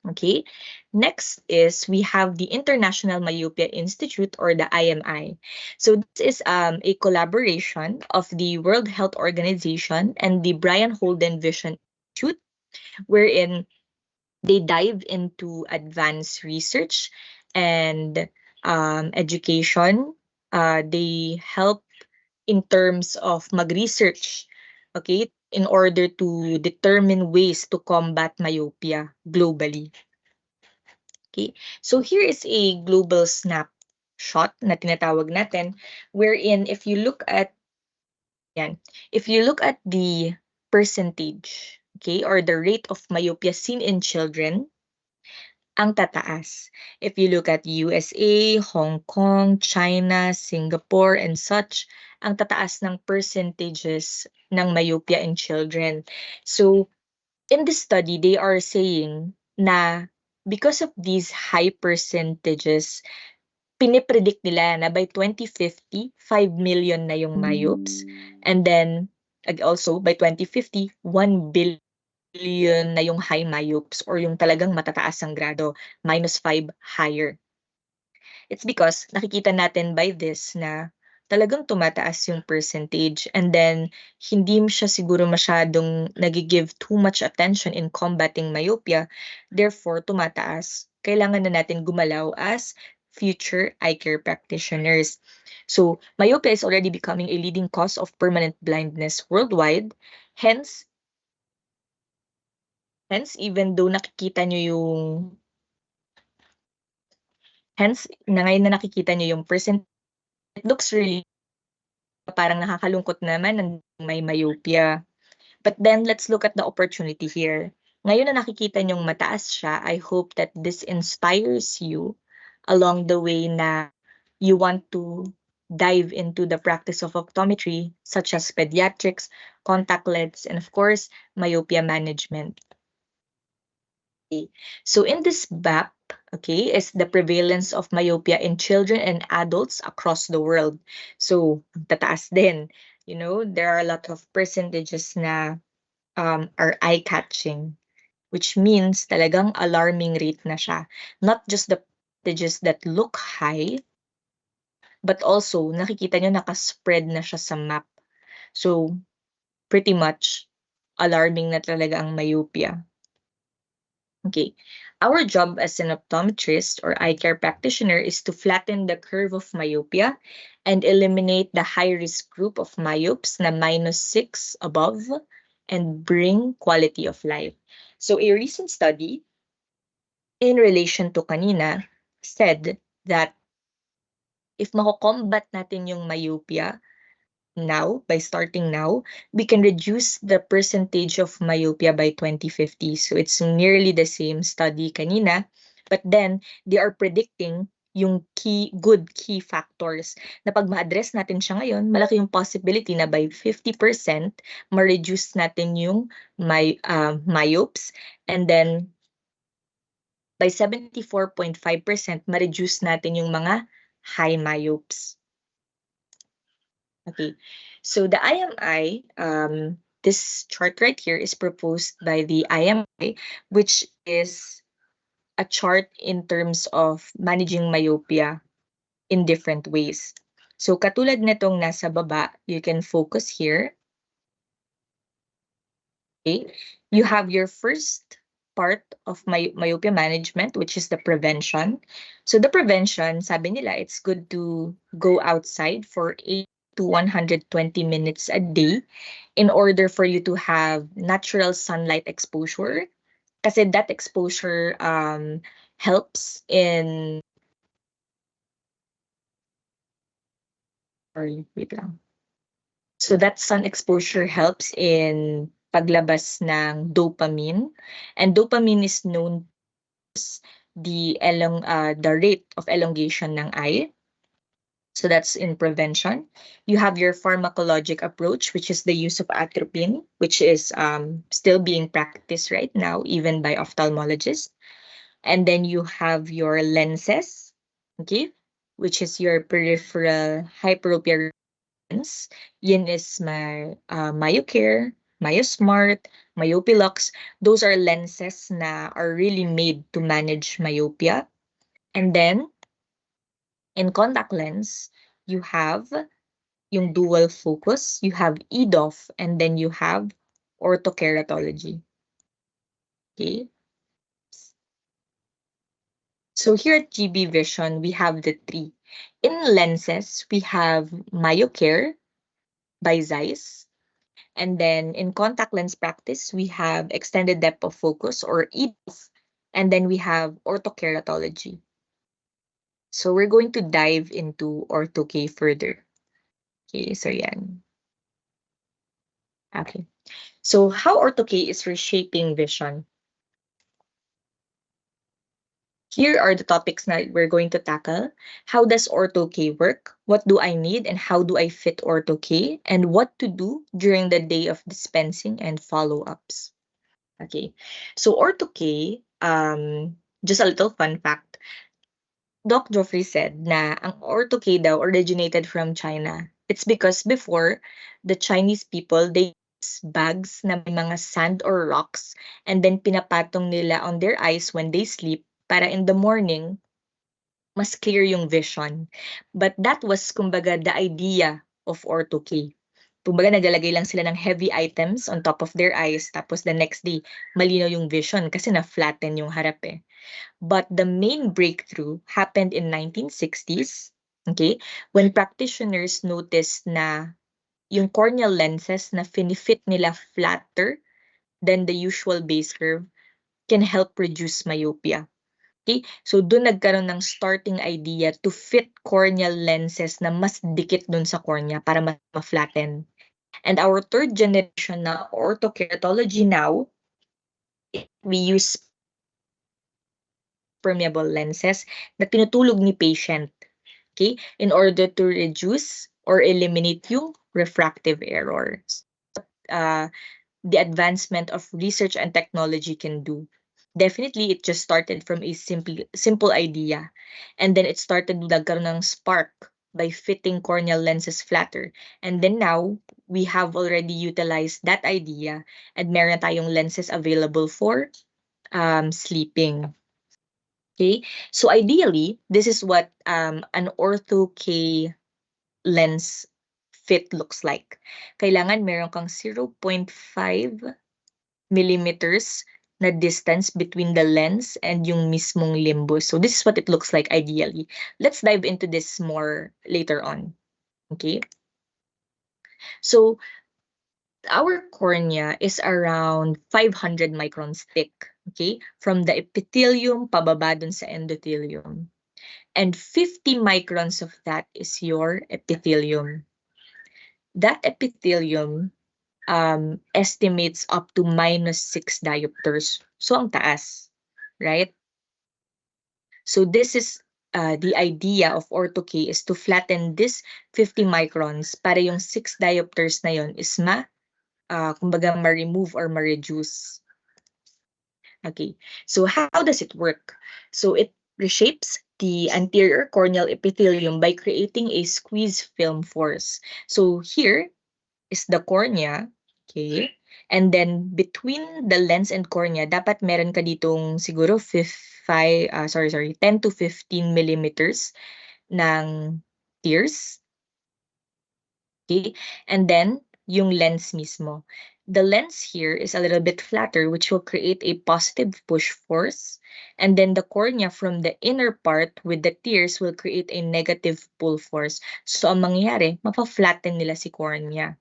Speaker 1: Okay, next is we have the International Myopia Institute or the IMI. So this is a collaboration of the World Health Organization and the Brian Holden Vision Institute, wherein they dive into advanced research and education. They help in terms of mag-research, okay, in order to determine ways to combat myopia globally. Okay, so here is a global snapshot na tinatawag natin, wherein if you look at the percentage, okay, or the rate of myopia seen in children, ang tataas. If you look at USA, Hong Kong, China, Singapore, and such, ang tataas ng percentages ng myopia in children. So, in this study, they are saying na because of these high percentages, pinipredict nila na by 2050, 5 million na yung myopes. And then, also, by 2050, 1 billion na yung high myopes or yung talagang matataas ang grado, -5 higher. It's because nakikita natin by this na talagang tumataas yung percentage and then hindi siya siguro masyadong nagi-give too much attention in combating myopia, therefore tumataas. Kailangan na natin gumalaw as future eye care practitioners. So, myopia is already becoming a leading cause of permanent blindness worldwide. Hence, even though nakikita nyo ngayon na nakikita nyo yung percent, it looks really parang nakakalungkot naman ng may myopia. But then, let's look at the opportunity here. Ngayon na nakikita nyong mataas siya, I hope that this inspires you along the way na you want to dive into the practice of optometry, such as pediatrics, contact lens, and of course, myopia management. Okay. So in this map, okay, is the prevalence of myopia in children and adults across the world. So, tataas din. There are a lot of percentages na are eye-catching, which means talagang alarming rate na siya. Not just the percentages that look high, but also nakikita nyo nakaspread na siya sa map. So, pretty much alarming na talaga ang myopia. Okay, our job as an optometrist or eye care practitioner is to flatten the curve of myopia and eliminate the high-risk group of myopes na -6 above and bring quality of life. So a recent study in relation to kanina said that if mako-combat natin yung myopia, by starting now, we can reduce the percentage of myopia by 2050. So it's nearly the same study kanina, but then they are predicting yung good key factors na pag ma-address natin siya ngayon, malaki yung possibility na by 50% ma-reduce natin yung myopes, and then by 74.5% ma-reduce natin yung mga high myopes. Okay, so the IMI this chart right here is proposed by the IMI, which is a chart in terms of managing myopia in different ways. So katulad nitong nasa baba, you can focus here. Okay? You have your first part of myopia management, which is the prevention. So the prevention, sabi nila, it's good to go outside for 8 to 120 minutes a day in order for you to have natural sunlight exposure. Kasi that exposure helps in... Sorry, wait lang. So that sun exposure helps in paglabas ng dopamine. And dopamine is known as the rate of elongation ng eye. So that's in prevention. You have your pharmacologic approach, which is the use of atropine, which is still being practiced right now, even by ophthalmologists. And then you have your lenses, okay, which is your peripheral hyperopia lens. Yun is my MyoCare, MyoSmart, MyoPilux. Those are lenses na are really made to manage myopia. And then, in contact lens, you have yung dual focus, you have EDOF, and then you have orthokeratology. Okay? So here at GB Vision, we have the three. In lenses, we have MyoCare by Zeiss. And then in contact lens practice, we have extended depth of focus or EDOF. And then we have orthokeratology. So we're going to dive into ortho-K further. Okay, so yan. Okay. So how ortho-K is reshaping vision? Here are the topics that we're going to tackle. How does ortho-K work? What do I need and how do I fit ortho-K? And what to do during the day of dispensing and follow-ups. Okay, so ortho-K, just a little fun fact. Doc Joffrey said na ang ortho-K daw originated from China. It's because before, the Chinese people, they use bags na may mga sand or rocks and then pinapatong nila on their eyes when they sleep para in the morning, mas clear yung vision. But that was, kumbaga, the idea of ortho-K. Kumbaga, naglalagay lang sila ng heavy items on top of their eyes tapos the next day, malinaw yung vision kasi na-flatten yung harap eh. But the main breakthrough happened in 1960s, okay, when practitioners noticed na yung corneal lenses na finifit nila flatter than the usual base curve can help reduce myopia. Okay, so doon nagkaroon ng starting idea to fit corneal lenses na mas dikit dun sa cornea para mas ma-flatten. And our third generation na orthokeratology now, we use permeable lenses na tinutulog ni patient, okay, in order to reduce or eliminate yung refractive errors. The advancement of research and technology can do. Definitely, it just started from a simple idea. And then it started nagkaroon ng spark by fitting corneal lenses flatter. And then now, we have already utilized that idea and meron tayong lenses available for sleeping. Okay, so ideally, this is what an ortho-K lens fit looks like. Kailangan meron kang 0.5 millimeters na distance between the lens and yung mismong limbus. So this is what it looks like ideally. Let's dive into this more later on. Okay? So our cornea is around 500 microns thick, okay? From the epithelium pababa dun sa endothelium. And 50 microns of that is your epithelium. That epithelium estimates up to -6 diopters. So, ang taas, right? So, this is the idea of ortho-K is to flatten this 50 microns para yung 6 diopters na yon is kumbaga ma-remove or ma-reduce. Okay, so how does it work? So, it reshapes the anterior corneal epithelium by creating a squeeze film force. So, here is the cornea. Okay? And then between the lens and cornea, dapat meron ka ditong siguro 10 to 15 millimeters ng tears. Okay? And then yung lens mismo. The lens here is a little bit flatter, which will create a positive push force. And then the cornea from the inner part with the tears will create a negative pull force. So ang mangyayari, mapa-flatten nila si cornea.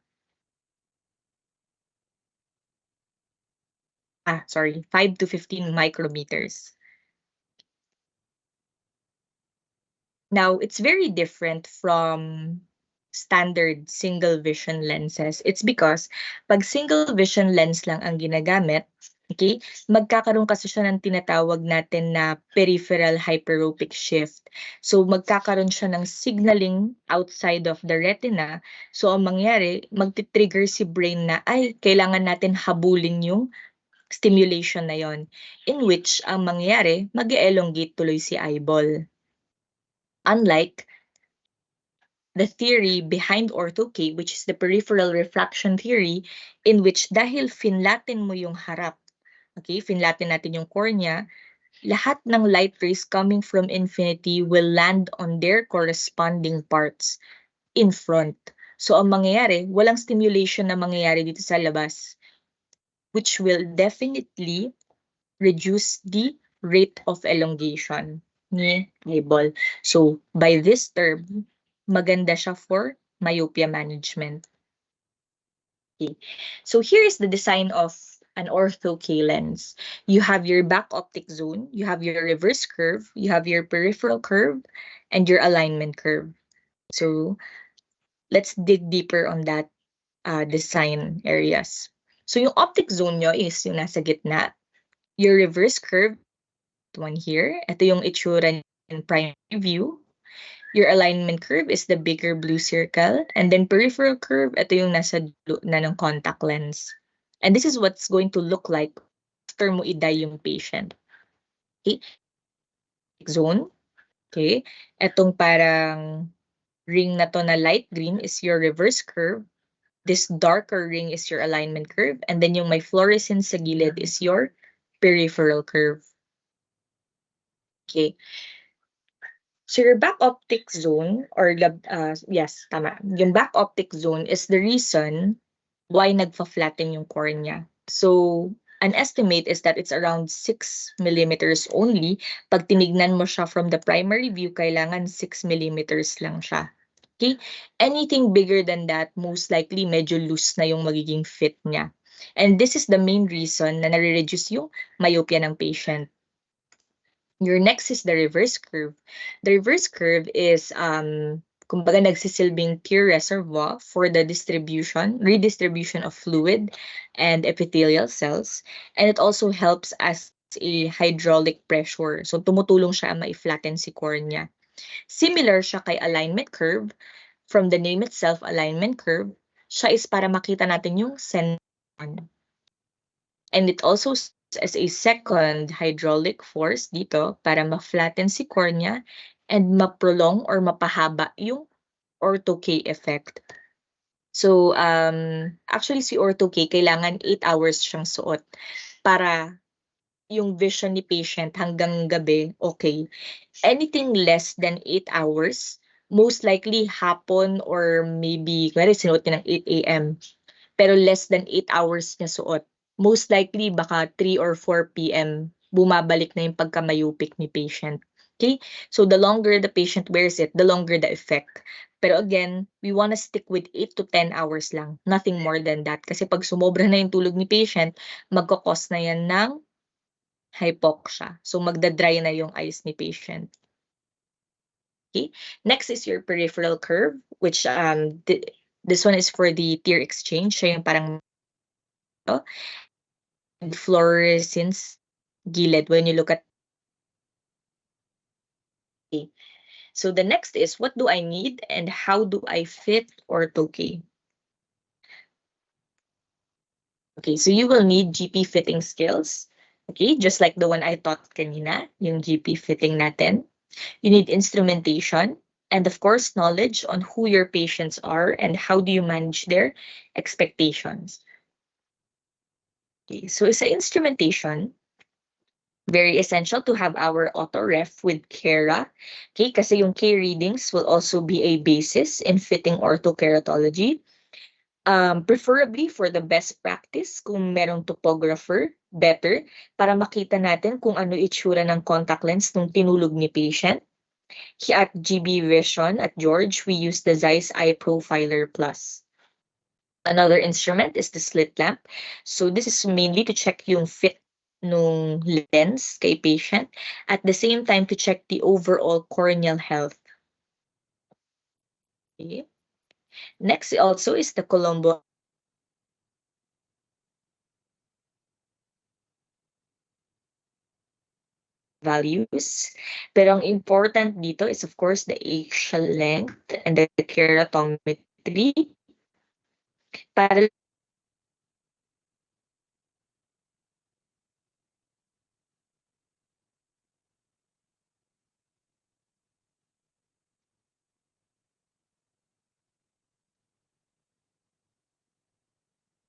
Speaker 1: 5 to 15 micrometers. Now, it's very different from standard single vision lenses. It's because pag single vision lens lang ang ginagamit, okay, magkakaroon kasi siya ng tinatawag natin na peripheral hyperopic shift. So, magkakaroon siya ng signaling outside of the retina. So, ang mangyari, magti-trigger si brain na, ay, kailangan natin habulin yung stimulation na yon, in which ang mangyayari, mag-elongate tuloy si eyeball. Unlike the theory behind ortho-K, which is the peripheral refraction theory, in which dahil finlatin mo yung harap, okay, finlatin natin yung cornea, lahat ng light rays coming from infinity will land on their corresponding parts in front. So ang mangyayari, walang stimulation na mangyayari dito sa labas, which will definitely reduce the rate of elongation ni eyeball. So, by this term, maganda siya for myopia management. Okay. So, here is the design of an ortho-K lens. You have your back optic zone, you have your reverse curve, you have your peripheral curve, and your alignment curve. So, let's dig deeper on that design areas. So, yung optic zone nyo is yung nasa gitna. Your reverse curve, one here. Ito yung itsura in primary view. Your alignment curve is the bigger blue circle. And then peripheral curve, ito yung nasa dulo na ng contact lens. And this is what's going to look like after mo i-dye yung patient. Okay? Zone. Okay? Etong parang ring na to na light green is your reverse curve. This darker ring is your alignment curve. And then yung may fluorescence sa gilid is your peripheral curve. Okay. So your back optic zone, or yes, tama. Yung back optic zone is the reason why nagfa-flatten yung cornea. So an estimate is that it's around 6 millimeters only. Pag tinignan mo siya from the primary view, kailangan 6 millimeters lang siya. Okay? Anything bigger than that, most likely medyo loose na yung magiging fit niya. And this is the main reason na nare-reduce yung myopia ng patient. Your next is the reverse curve. The reverse curve is kumbaga nagsisilbing tear reservoir for the redistribution of fluid and epithelial cells. And it also helps as a hydraulic pressure. So tumutulong siya ma-flatten si cornea. Similar siya kay alignment curve. From the name itself, alignment curve, siya is para makita natin yung center. And it also serves as a second hydraulic force dito para ma-flatten si cornea and ma-prolong or mapahaba yung ortho-K effect. So, actually si ortho-K, kailangan 8 hours siyang suot para yung vision ni patient hanggang gabi, okay. Anything less than 8 hours, most likely hapon or maybe, kaya sinuot niya ng 8 a.m. Pero less than 8 hours niya suot. Most likely, baka 3 or 4 p.m. bumabalik na yung pagkamayupik ni patient. Okay? So the longer the patient wears it, the longer the effect. Pero again, we want to stick with 8 to 10 hours lang. Nothing more than that. Kasi pag sumobra na yung tulog ni patient, magkakos na yan ng hypoxia. So magdadry na yung eyes ni patient. Okay? Next is your peripheral curve, which this one is for the tear exchange. Siya yung parang fluorescence gilid when you look at. So the next is, what do I need and how do I fit ortho-K? Okay, so you will need GP fitting skills. Okay, just like the one I taught kanina, yung GP fitting natin. You need instrumentation and of course knowledge on who your patients are and how do you manage their expectations. Okay, so sa instrumentation, very essential to have our auto-ref with Kera. Okay, kasi yung K readings will also be a basis in fitting orthokeratology. Preferably for the best practice, kung merong topographer, better, para makita natin kung ano itsura ng contact lens nung tinulog ni patient. At GB Vision at George, we use the Zeiss Eye Profiler Plus. Another instrument is the slit lamp. So this is mainly to check yung fit nung lens kay patient, at the same time to check the overall corneal health. Okay. Next also is the Colombo values. Pero ang important dito is of course the axial length and the keratometry para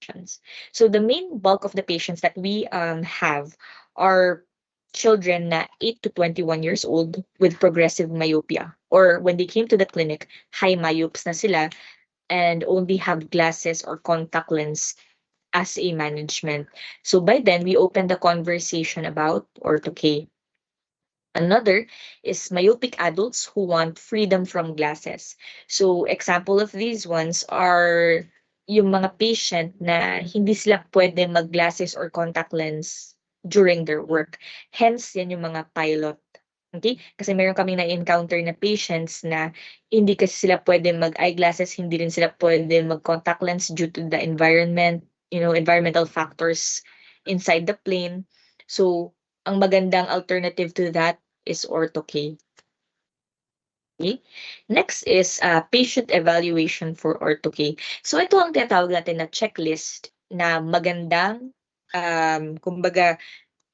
Speaker 1: patients. So the main bulk of the patients that we have are children na 8 to 21 years old with progressive myopia, or when they came to the clinic, high myopes na sila and only have glasses or contact lens as a management. So by then, we open the conversation about ortho-K. Another is myopic adults who want freedom from glasses. So example of these ones are yung mga patient na hindi sila pwede mag-glasses or contact lens during their work. Hence, yan yung mga pilot. Okay? Kasi meron kaming na-encounter na patients na hindi kasi sila pwede mag-eyeglasses, hindi rin sila pwede mag-contact lens due to the environment, environmental factors inside the plane. So, ang magandang alternative to that is ortho-K. Okay? Next is patient evaluation for ortho-K. So ito ang tinatawag natin na checklist na magandang, kumbaga,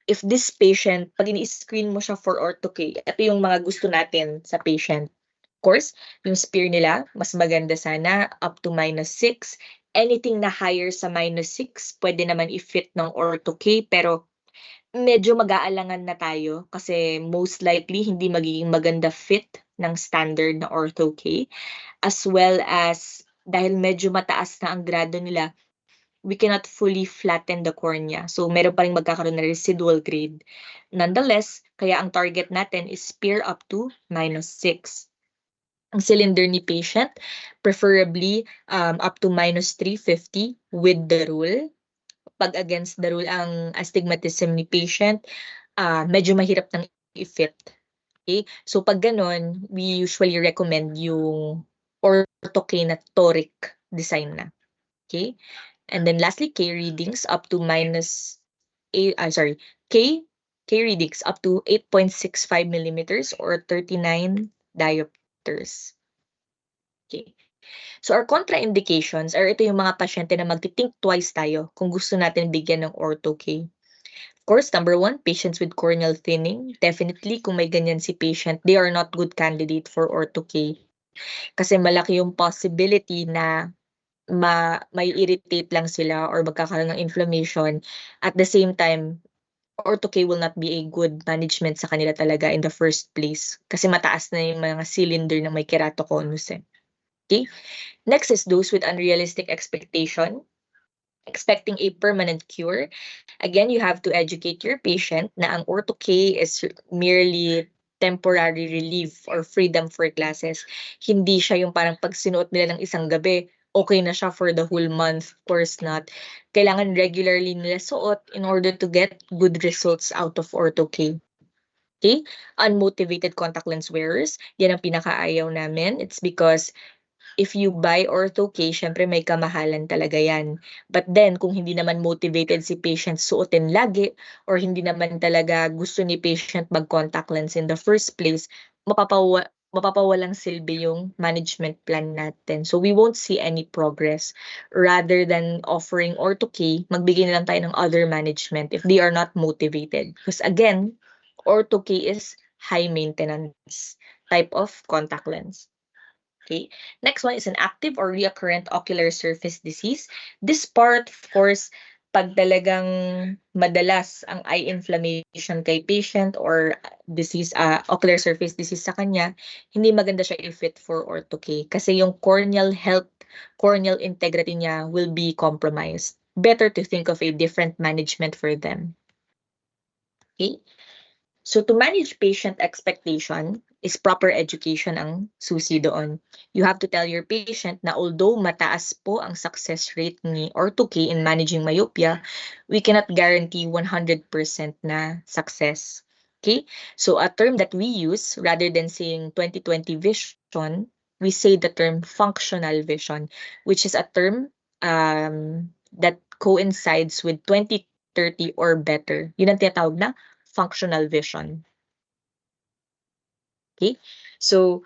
Speaker 1: if this patient, pag ini-screen mo siya for ortho-K, ito yung mga gusto natin sa patient. Of course, yung spear nila, mas maganda sana, up to -6. Anything na higher sa -6, pwede naman i-fit ng ortho-K, pero medyo mag-aalangan na tayo kasi most likely hindi magiging maganda fit ng standard na ortho-K, as well as dahil medyo mataas na ang grado nila, we cannot fully flatten the cornea. So meron pa ring magkakaroon ng residual grade. Nonetheless, kaya ang target natin is spear up to -6. Ang cylinder ni patient, preferably up to -350 with the rule. Pag against the rule ang astigmatism ni patient, medyo mahirap nang i-fit. Okay? So pag ganun, we usually recommend yung ortho-K na toric design na. Okay? And then lastly, K readings up to K readings up to 8.65 millimeters or 39 diopters. Okay. So our contraindications are ito yung mga pasyente na magti-think twice tayo kung gusto natin bigyan ng ortho-K. Of course, number 1, patients with corneal thinning. Definitely, kung may ganyan si patient, they are not good candidate for ortho-K. Kasi malaki yung possibility na may irritate lang sila or magkakaroon ng inflammation. At the same time, ortho-K will not be a good management sa kanila talaga in the first place. Kasi mataas na yung mga cylinder na may keratoconus eh. Okay? Next is those with unrealistic expectation, expecting a permanent cure. Again, you have to educate your patient na ang ortho-K is merely temporary relief or freedom for glasses. Hindi siya yung parang pag sinuot nila ng isang gabi, okay na siya for the whole month. Of course not. Kailangan regularly nila suot in order to get good results out of ortho-K. Okay? Unmotivated contact lens wearers, yan ang pinakaayaw namin. It's because if you buy ortho-K, syempre may kamahalan talaga yan. But then, kung hindi naman motivated si patient suotin lagi, or hindi naman talaga gusto ni patient mag-contact lens in the first place, mapapawalang silbi yung management plan natin. So we won't see any progress. Rather than offering ortho-K, magbigay na lang tayo ng other management if they are not motivated. Because again, ortho-K is high maintenance type of contact lens. Okay. Next one is an active or recurrent ocular surface disease. This part, of course, pag talagang madalas ang eye inflammation kay patient or disease, ocular surface disease sa kanya, hindi maganda siya i-fit for ortho-K kasi yung corneal health, corneal integrity niya will be compromised. Better to think of a different management for them. Okay? So to manage patient expectation is proper education ang susi doon. You have to tell your patient na although mataas po ang success rate ni ortho-K in managing myopia, we cannot guarantee 100% na success. Okay? So a term that we use rather than saying 20/20 vision, we say the term functional vision, which is a term that coincides with 20/30 or better. Yun ang tinatawag na functional vision. Okay, so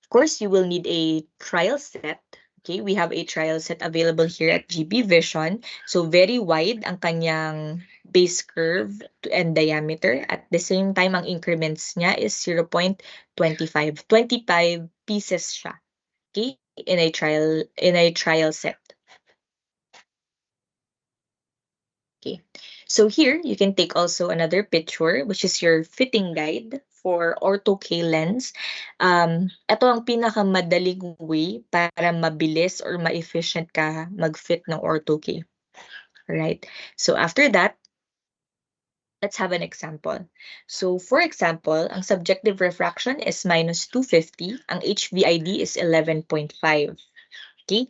Speaker 1: of course you will need a trial set. Okay, we have a trial set available here at GB Vision. So very wide ang kanyang base curve and diameter. At the same time, ang increments niya is 0.25. 25 pieces siya. Okay, in a trial set. Okay, so here you can take also another picture, which is your fitting guide for ortho-K lens. Ito ang pinakamadaling way para mabilis or ma-efficient ka mag-fit ng ortho-K. Right? So after that, let's have an example. So for example, ang subjective refraction is -250, ang HVID is 11.5. Okay?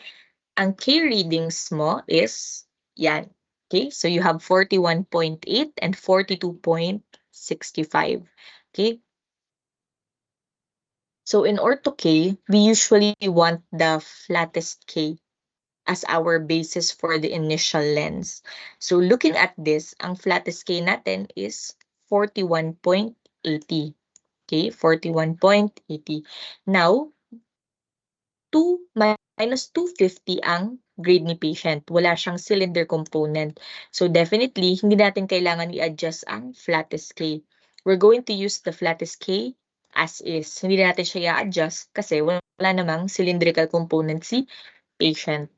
Speaker 1: Ang K readings mo is yan. Okay, so you have 41.8 and 42.65. Okay, so in ortho K, we usually want the flattest K as our basis for the initial lens. So looking at this, ang flattest K natin is 41.80. Okay, 41.80. Now, minus 250 ang grade ni patient. Wala siyang cylinder component. So definitely, hindi natin kailangan i-adjust ang flattest K. We're going to use the flattest K as is. Hindi natin siya i-adjust kasi wala namang cylindrical component si patient.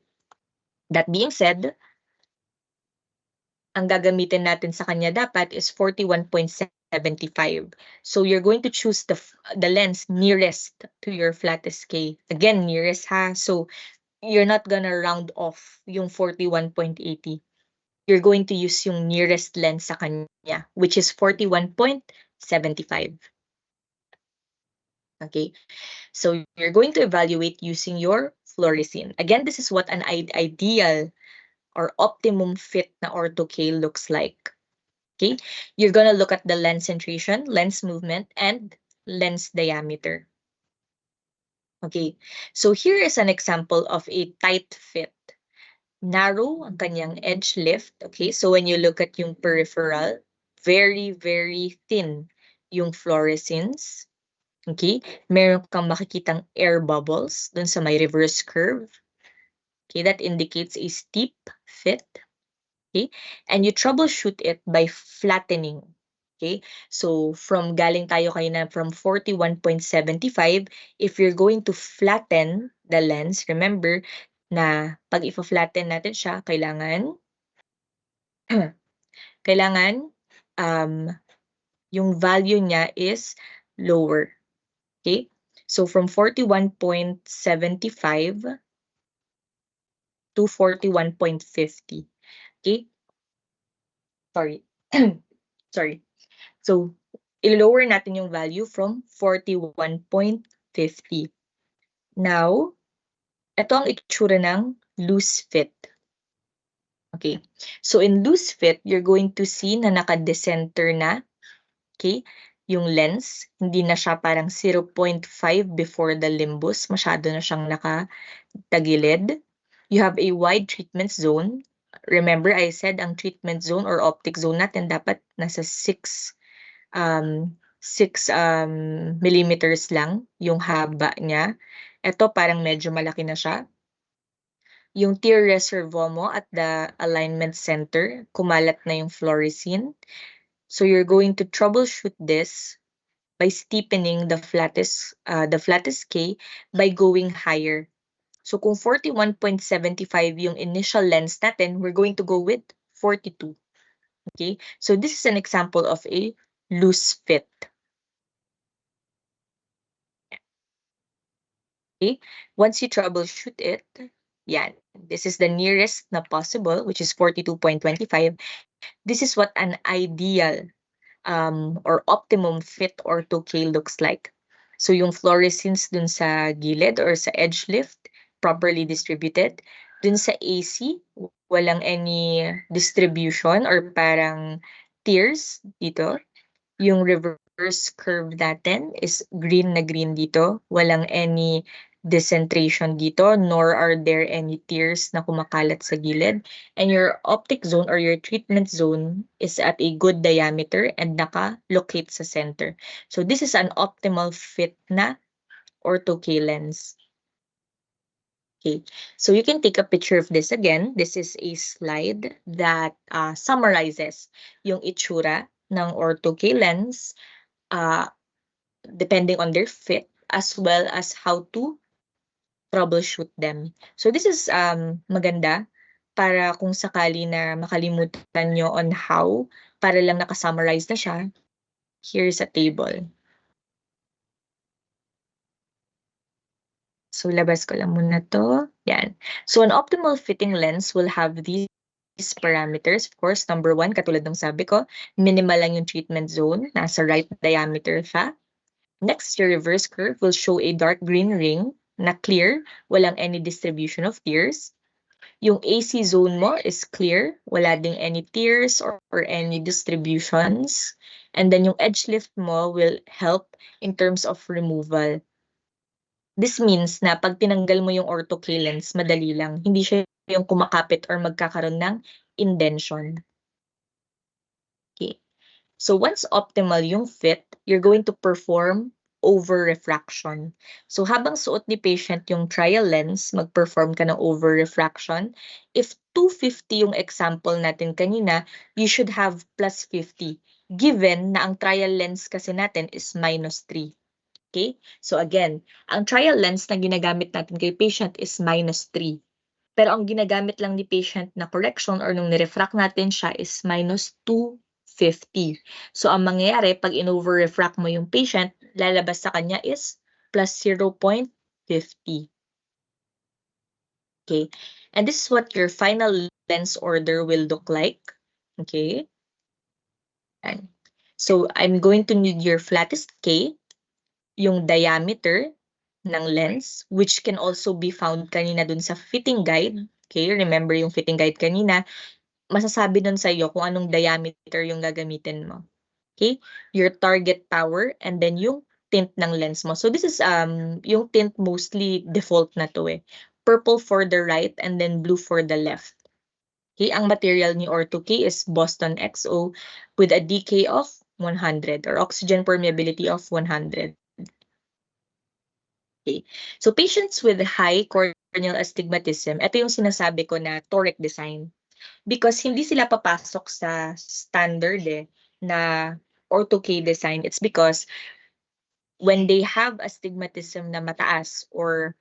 Speaker 1: That being said, ang gagamitin natin sa kanya dapat is 41.75. So you're going to choose the lens nearest to your flattest K. Again, nearest ha. So you're not gonna round off yung 41.80. You're going to use yung nearest lens sa kanya, which is 41.75. Okay, so you're going to evaluate using your fluorescein. Again, this is what an ideal or optimum fit na ortho-K looks like. Okay, you're gonna look at the lens centration, lens movement, and lens diameter. Okay, so here is an example of a tight fit. Narrow ang kanyang edge lift. Okay, so when you look at yung peripheral, very, very thin yung fluorescence. Okay, meron kang makikitang air bubbles dun sa may reverse curve. Okay, that indicates a steep fit. Okay, and you troubleshoot it by flattening. Okay, so from galing tayo kanina from 41.75, if you're going to flatten the lens, remember na pag i-flatten natin siya, kailangan yung value niya is lower. Okay, so from 41.75 to 41.50. Okay, sorry. Sorry. So, i-lower natin yung value from 41.50. Now, ito ang itsura ng loose fit. Okay. So, in loose fit, you're going to see na naka-decenter na, okay, yung lens. Hindi na siya parang 0.5 before the limbus. Masyado na siyang nakatagilid. You have a wide treatment zone. Remember, I said ang treatment zone or optic zone natin dapat nasa 6 millimeters lang yung haba niya. Ito parang medyo malaki na siya. Yung tear reservoir mo at the alignment center, kumalat na yung fluorescein. So you're going to troubleshoot this by steepening the flattest K by going higher. So kung 41.75 yung initial lens natin, we're going to go with 42. Okay, so this is an example of a loose fit. Okay, once you troubleshoot it, yeah, this is the nearest na possible, which is 42.25. This is what an ideal or optimum fit ortho-K looks like. So yung fluorescence dun sa gilid or sa edge lift, properly distributed. Dun sa AC, walang any distribution or parang tears dito. Yung reverse curve natin is green na green dito. Walang any decentration dito, nor are there any tears na kumakalat sa gilid. And your optic zone or your treatment zone is at a good diameter and naka-locate sa center. So this is an optimal fit na ortho-K lens. Okay, so you can take a picture of this again. This is a slide that summarizes yung itsura ng ortho-K lens depending on their fit, as well as how to troubleshoot them. So this is maganda para kung sakali na makalimutan nyo on how, para lang nakasummarize na siya, here's a table. So labas ko lang muna to. Yan. So an optimal fitting lens will have these parameters. Of course, number 1, katulad ng sabi ko, minimal lang yung treatment zone. Nasa right diameter siya. Next, your reverse curve will show a dark green ring na clear, walang any distribution of tears. Yung AC zone mo is clear, wala ding any tears or any distributions. And then yung edge lift mo will help in terms of removal. This means na pag tinanggal mo yung ortho-K lens, madali lang. Hindi siya yung kumakapit or magkakaroon ng indention. Okay. So once optimal yung fit, you're going to perform over-refraction. So habang suot ni patient yung trial lens, mag-perform ka ng over-refraction. If 250 yung example natin kanina, you should have plus 50. Given na ang trial lens kasi natin is minus 3. Okay? So again, ang trial lens na ginagamit natin kay patient is minus 3. Pero ang ginagamit lang ni patient na correction or nung nirefract natin siya is minus 250. So ang mangyayari, pag in-over-refract mo yung patient, lalabas sa kanya is plus 0.50. Okay? And this is what your final lens order will look like. Okay? And so I'm going to need your flattest K, yung diameter ng lens, which can also be found kanina dun sa fitting guide. Okay, remember yung fitting guide kanina, masasabi dun sa iyo kung anong diameter yung gagamitin mo. Okay, your target power, and then yung tint ng lens mo. So this is yung tint mostly default na to eh. Purple for the right and then blue for the left. Okay, ang material ni Ortho-K is Boston XO with a DK of 100 or oxygen permeability of 100. Okay. So patients with high corneal astigmatism, ito yung sinasabi ko na toric design. Because hindi sila papasok sa standard na ortho-K design. It's because when they have astigmatism na mataas or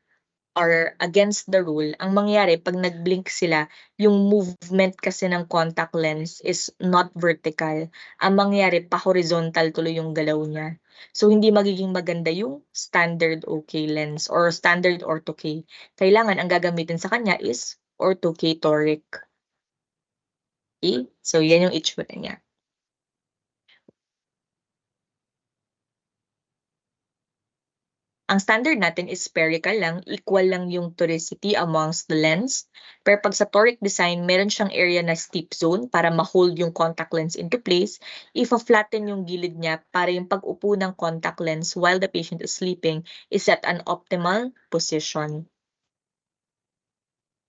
Speaker 1: are against the rule, ang mangyayari pag nag-blink sila, yung movement kasi ng contact lens is not vertical. Ang mangyayari pa-horizontal tuloy yung galaw niya. So hindi magiging maganda yung standard OK lens or standard ortho-K. Kailangan ang gagamitin sa kanya is ortho-K toric. Okay? So yan yung itsura niya. Ang standard natin is spherical lang, equal lang yung toricity amongst the lens. Pero pag sa toric design, meron siyang area na steep zone para ma-hold yung contact lens into place. If-flatten yung gilid niya para yung pag-upo ng contact lens while the patient is sleeping is at an optimal position.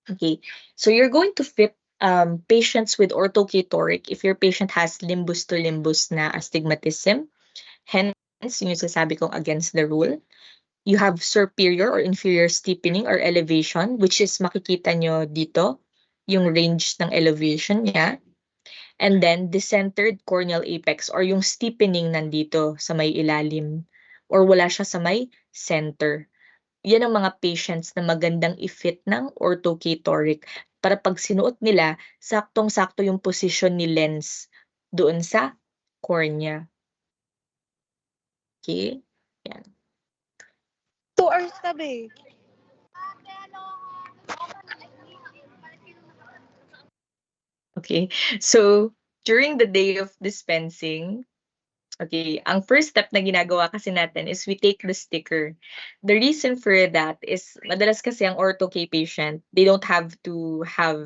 Speaker 1: Okay, so you're going to fit patients with ortho-K toric if your patient has limbus to limbus na astigmatism. Hence, yung sasabi kong against the rule. You have superior or inferior steepening or elevation, which is makikita nyo dito, yung range ng elevation niya. And then, decentered corneal apex or yung steepening nandito sa may ilalim or wala siya sa may center. Yan ang mga patients na magandang i-fit ng ortho-K toric. para pag sinuot nila, saktong-sakto yung position ni lens doon sa cornea. Okay? Yan.
Speaker 3: 2 hours kami.
Speaker 1: Okay. So, during the day of dispensing, okay, ang first step na ginagawa kasi natin is we take the sticker. The reason for that is madalas kasi ang ortho-K patient, they don't have to have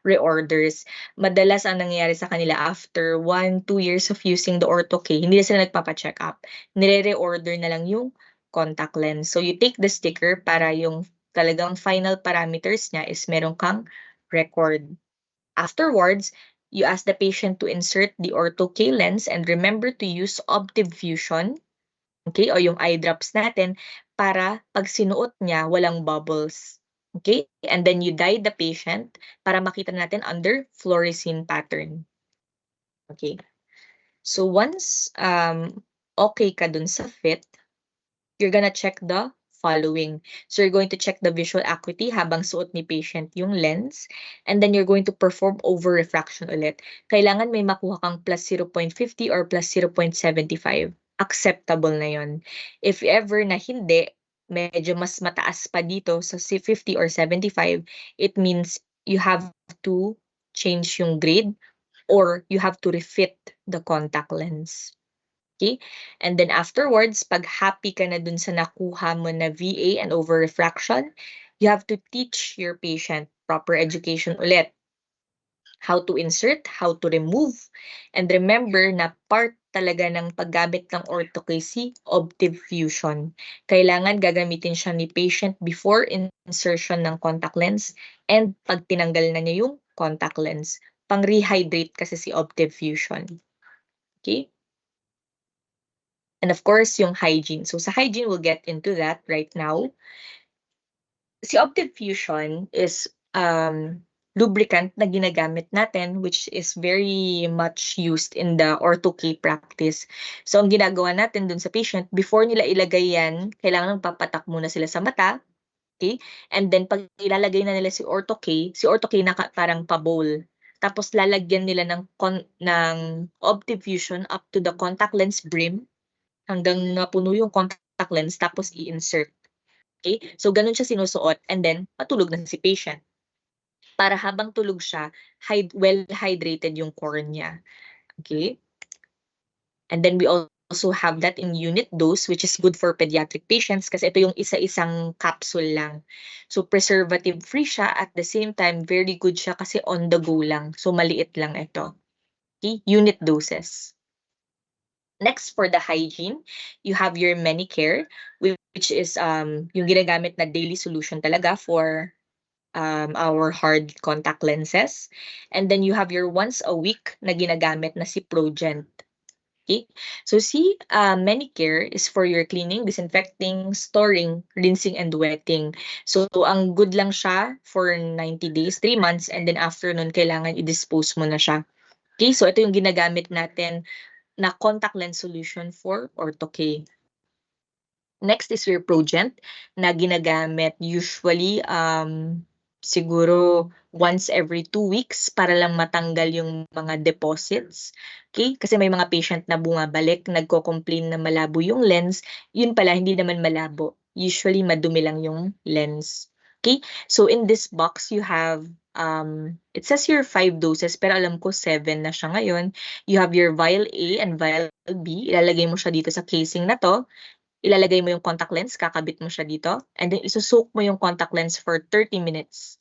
Speaker 1: reorders. Madalas ang nangyayari sa kanila after 1-2 years of using the ortho-K, hindi na sila nagpapa-check up. Nire-reorder na lang yung contact lens. So you take the sticker para yung talagang final parameters niya is meron kang record. Afterwards, you ask the patient to insert the ortho-K lens and remember to use Optiv Fusion, okay, o yung eye drops natin para pag sinuot niya, walang bubbles. Okay? And then you dye the patient para makita natin under fluorescein pattern. Okay. So once okay ka dun sa fit, you're gonna check the following. So you're going to check the visual acuity habang suot ni patient yung lens, and then you're going to perform over refraction ulit. Kailangan may makuha kang plus 0.50 or plus 0.75. Acceptable na yon. If ever na hindi, medyo mas mataas pa dito sa 50 or 75, it means you have to change yung grade or you have to refit the contact lens. Okay? And then afterwards, pag happy ka na dun sa nakuha mo na VA and over refraction, you have to teach your patient proper education ulit. How to insert, how to remove, and remember na part talaga ng paggamit ng ortho-KC, Optiv Fusion. Kailangan gagamitin siya ni patient before insertion ng contact lens and pag tinanggal na niya yung contact lens. Pang-rehydrate kasi si Optiv Fusion. Okay? And of course, yung hygiene. So sa hygiene, we'll get into that right now. Si Optiv Fusion is lubricant na ginagamit natin, which is very much used in the ortho-K practice. So ang ginagawa natin dun sa patient, before nila ilagay yan, kailangan papatak muna sila sa mata. Okay? And then pag ilalagay na nila si ortho-K parang pa-bowl. Tapos lalagyan nila ng Optiv Fusion up to the contact lens brim hanggang mapuno yung contact lens tapos i-insert. Okay? So, ganun siya sinusuot and then matulog na si patient. Para habang tulog siya, well-hydrated yung cornea. Okay? And then we also have that in unit dose, which is good for pediatric patients kasi ito yung isa-isang capsule lang. So, preservative-free siya at the same time, very good siya kasi on the go lang. So, maliit lang ito. Okay? Unit doses. Next, for the hygiene, you have your Manicare, which is yung ginagamit na daily solution talaga for our hard contact lenses. And then you have your once a week na ginagamit na si Progent. Okay? So si Manicare is for your cleaning, disinfecting, storing, rinsing, and wetting. So ang good lang siya for 90 days, 3 months, and then after nun, kailangan i-dispose mo na siya. Okay? So ito yung ginagamit natin na contact lens solution for ortho-K. Next is your Progent na ginagamit usually siguro once every 2 weeks para lang matanggal yung mga deposits. Okay? Kasi may mga patient na bumabalik, nagko-complain na malabo yung lens. Yun pala, hindi naman malabo. Usually, madumi lang yung lens. Okay? So, in this box, you have, it says your 5 doses, pero alam ko 7 na siya ngayon. You have your vial A and vial B. Ilalagay mo siya dito sa casing na to. Ilalagay mo yung contact lens, kakabit mo siya dito. And then, isusok mo yung contact lens for 30 minutes.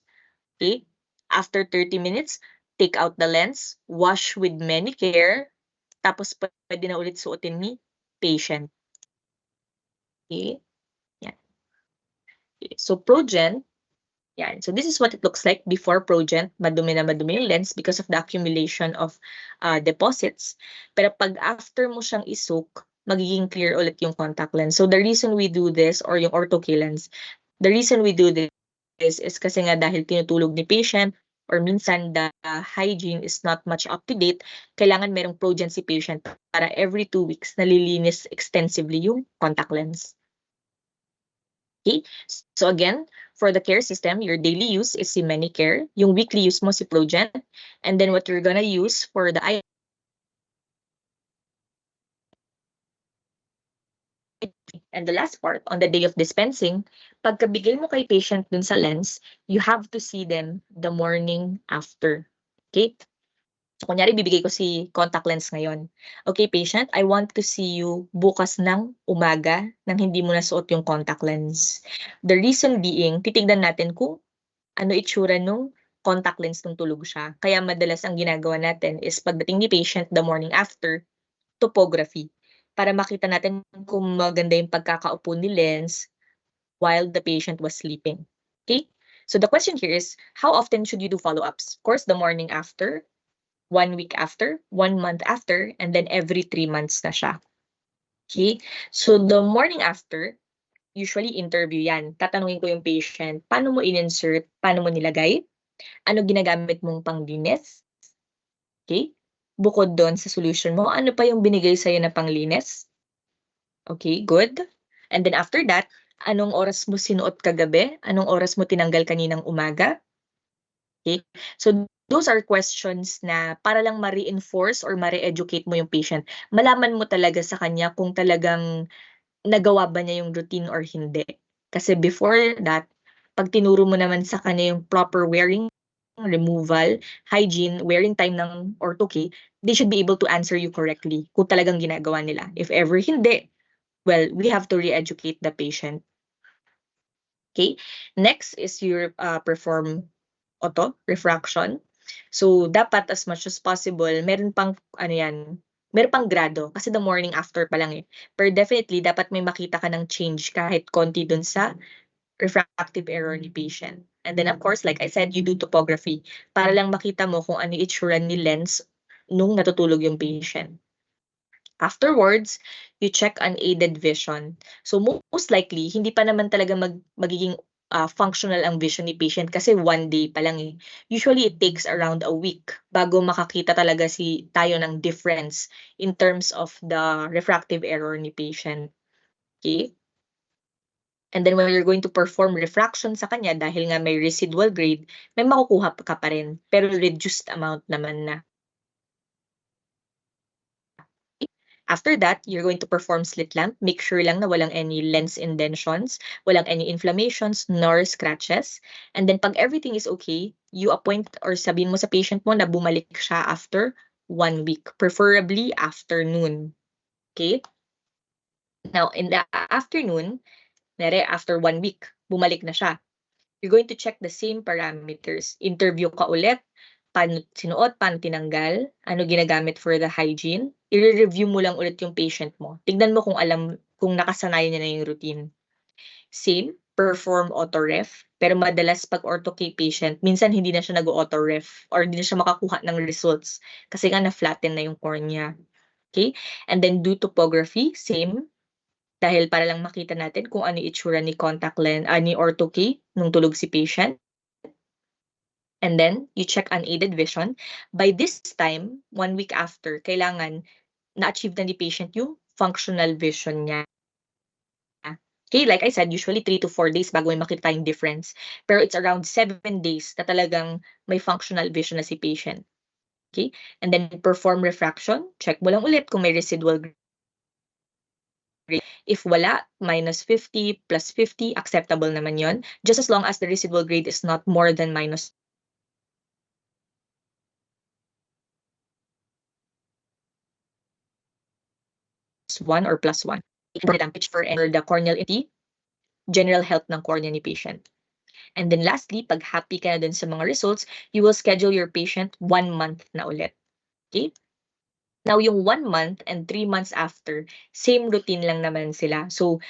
Speaker 1: Okay? After 30 minutes, take out the lens, wash with Manicare, tapos pwede na ulit suotin ni patient. Okay? Yan. Okay. So, Progent, yan. So, this is what it looks like before Progent. Madumi na madumi yung lens because of the accumulation of deposits. Pero pag after mo siyang isok, magiging clear ulit yung contact lens. So, the reason we do this, or yung ortho-K lens, the reason we do this is kasi nga dahil tinutulog ni patient, or minsan the hygiene is not much up to date, kailangan merong Progent si patient para every 2 weeks nalilinis extensively yung contact lens. Okay? So again, For the care system, your daily use is si Manicare, yung weekly use mo si Progen, and then what you're gonna use for the and the last part, on the day of dispensing, pagkabigay mo kay patient dun sa lens, you have to see them the morning after. Okay? So, kunyari, bibigay ko si contact lens ngayon. Okay, patient, I want to see you bukas ng umaga nang hindi mo nasuot yung contact lens. The reason being, titignan natin kung ano itsura nung contact lens nung tulog siya. Kaya madalas ang ginagawa natin is pagdating ni patient the morning after, topography. Para makita natin kung maganda yung pagkakaupo ni lens while the patient was sleeping. Okay? So the question here is, how often should you do follow-ups? Of course, the morning after, 1 week after, 1 month after, and then every 3 months na siya. Okay? So the morning after, usually interview yan. Tatanungin ko yung patient, paano mo in-insert, paano mo nilagay, ano ginagamit mong panglinis, okay? Bukod doon sa solution mo, ano pa yung binigay sa'yo na panglinis? Okay, good. And then after that, anong oras mo sinuot kagabi? Anong oras mo tinanggal kaninang umaga? Okay, so those are questions na para lang ma-reinforce or ma-re-educate mo yung patient. Malaman mo talaga sa kanya kung talagang nagawa ba niya yung routine or hindi. Kasi before that, pag tinuro mo naman sa kanya yung proper wearing, removal, hygiene, wearing time ng ortho-K, they should be able to answer you correctly kung talagang ginagawa nila. If ever hindi, well, we have to re-educate the patient. Okay, next is your perform auto refraction. So dapat as much as possible, meron pang ano yan, meron pang grado kasi the morning after pa lang eh. Pero definitely dapat may makita ka ng change kahit konti dun sa refractive error ni patient. And then of course, like I said, you do topography para lang makita mo kung ano yung itsura ni lens nung natutulog yung patient. Afterwards, you check unaided vision. So most likely, hindi pa naman talaga magiging functional ang vision ni patient kasi 1 day pa lang eh. Usually, it takes around a week bago makakita talaga tayo ng difference in terms of the refractive error ni patient. Okay? And then when you're going to perform refraction sa kanya, dahil nga may residual grade, may makukuha ka pa rin, pero reduced amount naman na. After that, you're going to perform slit lamp. Make sure lang na walang any lens indentions, walang any inflammations, nor scratches. And then pag everything is okay, you appoint or sabihin mo sa patient mo na bumalik siya after 1 week, preferably afternoon. Okay? Now, in the afternoon, after 1 week, bumalik na siya. You're going to check the same parameters. Interview ka ulit, paano sinuot, paano tinanggal, ano ginagamit for the hygiene. I-review mo lang ulit yung patient mo. Tignan mo kung nakasanayan niya na yung routine. Same, perform auto-ref. Pero madalas pag ortho-K patient, minsan hindi na siya nag-auto-ref or hindi na siya makakuha ng results kasi nga na-flatten na yung cornea. Okay? And then do topography, same. Dahil para lang makita natin kung ano yung itsura ni contact lens, ni ortho-K nung tulog si patient. And then, you check unaided vision. By this time, 1 week after, kailangan na-achieve na ni patient yung functional vision niya. Okay, like I said, usually 3 to 4 days bago may makita yung difference. Pero it's around 7 days na talagang may functional vision na si patient. Okay, and then perform refraction. Check mo lang ulit kung may residual grade. If wala, minus 50, plus 50, acceptable naman yon. Just as long as the residual grade is not more than minus 1 or plus 1. Damage for the corneal entity, general health ng cornea ni patient. And then lastly, pag happy ka na dun sa mga results, you will schedule your patient 1 month na ulit. Okay? Now, yung 1 month and 3 months after, same routine lang naman sila. So,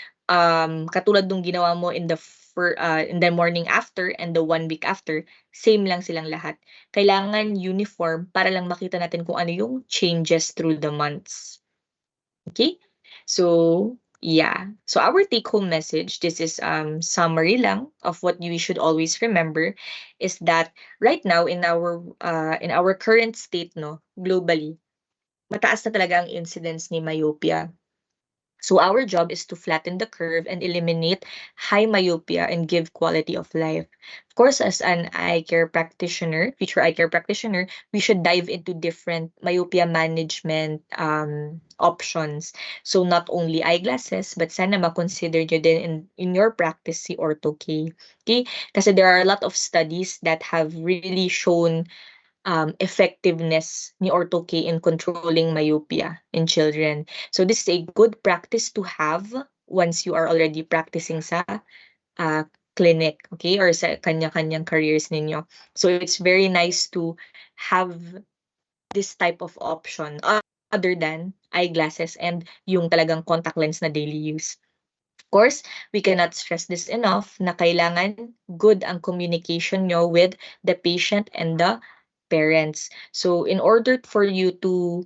Speaker 1: katulad nung ginawa mo in the morning after and the 1 week after, same lang silang lahat. Kailangan uniform para lang makita natin kung ano yung changes through the months. Okay? So, yeah. So our take-home message, this is summary lang of what we should always remember, is that right now in our current state, no, globally, mataas na talaga ang incidence ni myopia. So our job is to flatten the curve and eliminate high myopia and give quality of life. Of course, as an eye care practitioner, future eye care practitioner, we should dive into different myopia management options. So not only eyeglasses, but sana ma-consider nyo din in your practice si Ortho-K. Okay? Kasi there are a lot of studies that have really shown effectiveness ni Ortho-K in controlling myopia in children. So this is a good practice to have once you are already practicing sa uh, clinic, okay, or sa kanya-kanyang careers ninyo. So it's very nice to have this type of option other than eyeglasses and yung talagang contact lens na daily use. Of course, we cannot stress this enough na kailangan good ang communication nyo with the patient and the parents. So in order for you to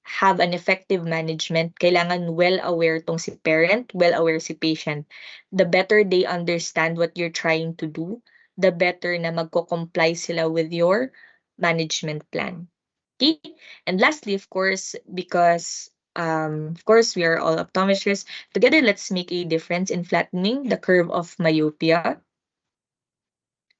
Speaker 1: have an effective management, kailangan well-aware tong si parent, well-aware si patient. The better they understand what you're trying to do, the better na magko-comply sila with your management plan. Okay? And lastly, of course, because of course, we are all optometrists. Together, let's make a difference in flattening the curve of myopia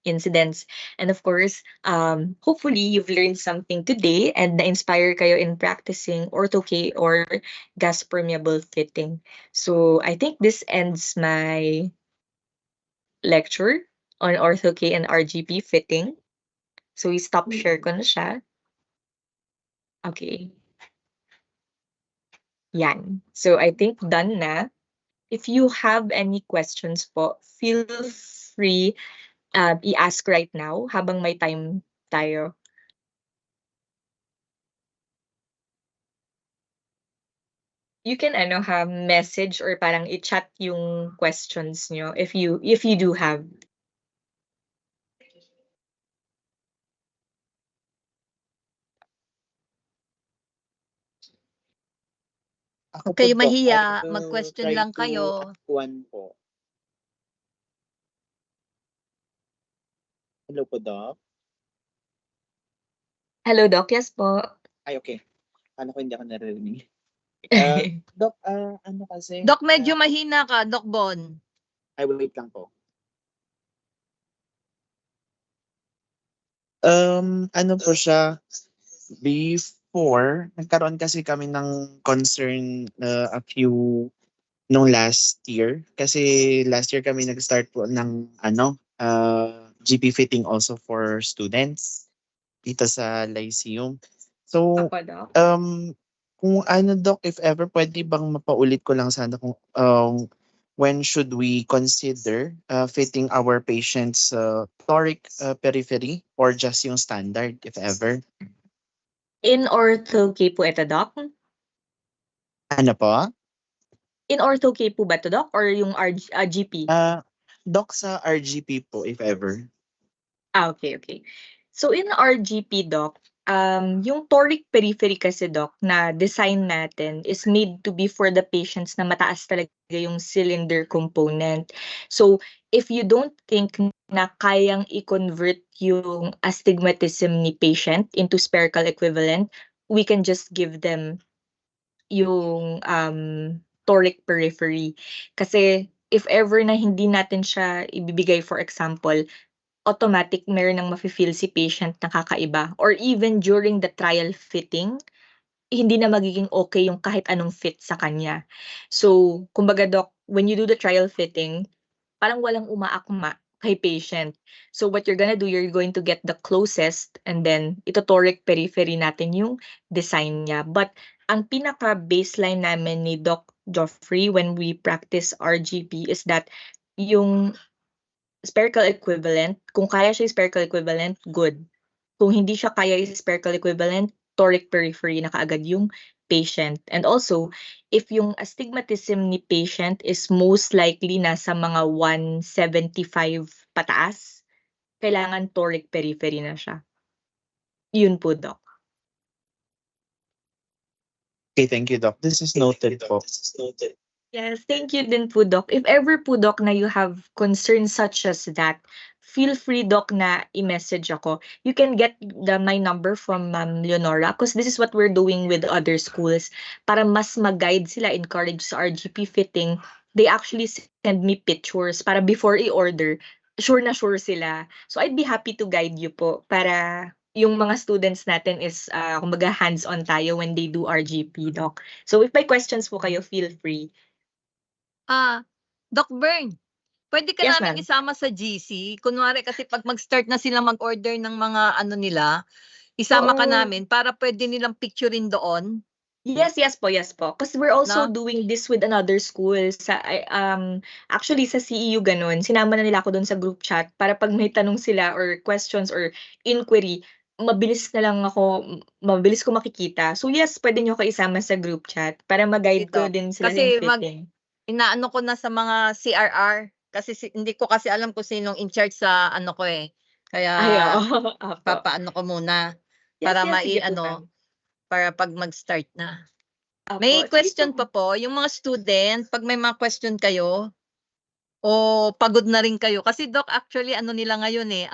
Speaker 1: incidents. And of course, hopefully you've learned something today and na-inspire kayo in practicing Ortho-K or gas permeable fitting. So I think this ends my lecture on Ortho-K and RGP fitting. So we stop share ko na siya. Okay. Yan. So I think done na. If you have any questions po, feel free i-ask right now habang may time tayo. You can message or parang i-chat yung questions nyo if you do have.
Speaker 2: Huwag kayo
Speaker 4: Doc,
Speaker 2: mahiya,
Speaker 4: I will
Speaker 2: mag-question
Speaker 4: try
Speaker 2: lang
Speaker 4: to
Speaker 2: kayo.
Speaker 4: ask one po. Hello po, Doc.
Speaker 1: Hello, Doc. Yes po.
Speaker 4: Ay, okay. Paano ko hindi ako naririnig? Doc, ano kasi?
Speaker 2: Dok, medyo mahina ka, Doc Bon.
Speaker 4: Ay, wait lang po. Ano po siya? Before, nagkaroon kasi kami ng concern a few nung last year. Kasi last year kami nag-start po ng GP fitting also for students dito sa Lyceum. So,
Speaker 1: Ako, Doc.
Speaker 4: kung ano, Doc, if ever pwede bang mapaulit ko lang sana kung when should we consider fitting our patients toric periphery or just yung standard, if ever?
Speaker 1: In Ortho-K po ito, Doc?
Speaker 4: Ano po?
Speaker 1: In Ortho-K po ba ito, Doc? Or yung GP?
Speaker 4: Doc, sa RGP po, if ever.
Speaker 1: Okay. So in RGP, Doc, yung toric periphery kasi, Doc, na design natin is made to be for the patients na mataas talaga yung cylinder component. So if you don't think na kayang i-convert yung astigmatism ni patient into spherical equivalent, we can just give them yung toric periphery. Kasi if ever na hindi natin siya ibibigay, for example, automatic meron ng mafe-feel si patient na kakaiba or even during the trial fitting, hindi na magiging okay yung kahit anong fit sa kanya. So, kumbaga, Doc, when you do the trial fitting, parang walang umaakma kay patient. So what you're gonna do, you're going to get the closest and then ito toric periphery natin yung design niya. But ang pinaka-baseline namin ni Doc Joffrey when we practice RGP is that yung spherical equivalent, kung kaya siya yung spherical equivalent, good. Kung hindi siya kaya yung spherical equivalent, toric periphery na kaagad yung patient. And also, if yung astigmatism ni patient is most likely nasa mga 175 pataas, kailangan toric periphery na siya. Yun po, Doc.
Speaker 4: Okay, thank you, Doc. This is noted po.
Speaker 1: Yes, thank you din po, Doc. If ever po, Doc, na you have concerns such as that, feel free, Doc, na i-message ako. You can get my number from Ma'am Leonora because this is what we're doing with other schools. Para mas mag-guide sila, encourage sa RGP fitting, they actually send me pictures para before i-order, sure na sure sila. So I'd be happy to guide you po para yung mga students natin is, kumbaga hands-on tayo when they do RGP, Doc. So if may questions po kayo, feel free.
Speaker 2: Doc Bern, pwede ka
Speaker 1: Yes,
Speaker 2: namin
Speaker 1: ma'am.
Speaker 2: isama sa GC? Kunwari kasi pag mag-start na sila mag-order ng mga ano nila, isama ka
Speaker 1: Oo.
Speaker 2: namin para pwede nilang picturein doon.
Speaker 1: Yes, yes po, yes po. Because we're also
Speaker 2: No?
Speaker 1: doing this with another school. Actually, sa CEU ganun, sinama na nila ako doon sa group chat para pag may tanong sila or questions or inquiry, mabilis ko makikita. So yes, pwede nyo ko isama sa group chat para mag-guide ko
Speaker 2: Doc.
Speaker 1: din sila
Speaker 2: Kasi
Speaker 1: ng fitting.
Speaker 2: inaano ko na sa mga CRR kasi hindi ko kasi alam kung sinong in charge sa ano ko eh. Kaya
Speaker 1: Ay, oo. Opo.
Speaker 2: papaano ko muna
Speaker 1: Yes,
Speaker 2: para
Speaker 1: yes, sige po, ma'am.
Speaker 2: para pag mag-start na.
Speaker 1: Opo,
Speaker 2: May
Speaker 1: sige
Speaker 2: question
Speaker 1: po.
Speaker 2: pa po, yung mga student, pag may mga question kayo, o pagod na rin kayo. Kasi Doc, actually, ano nila ngayon eh,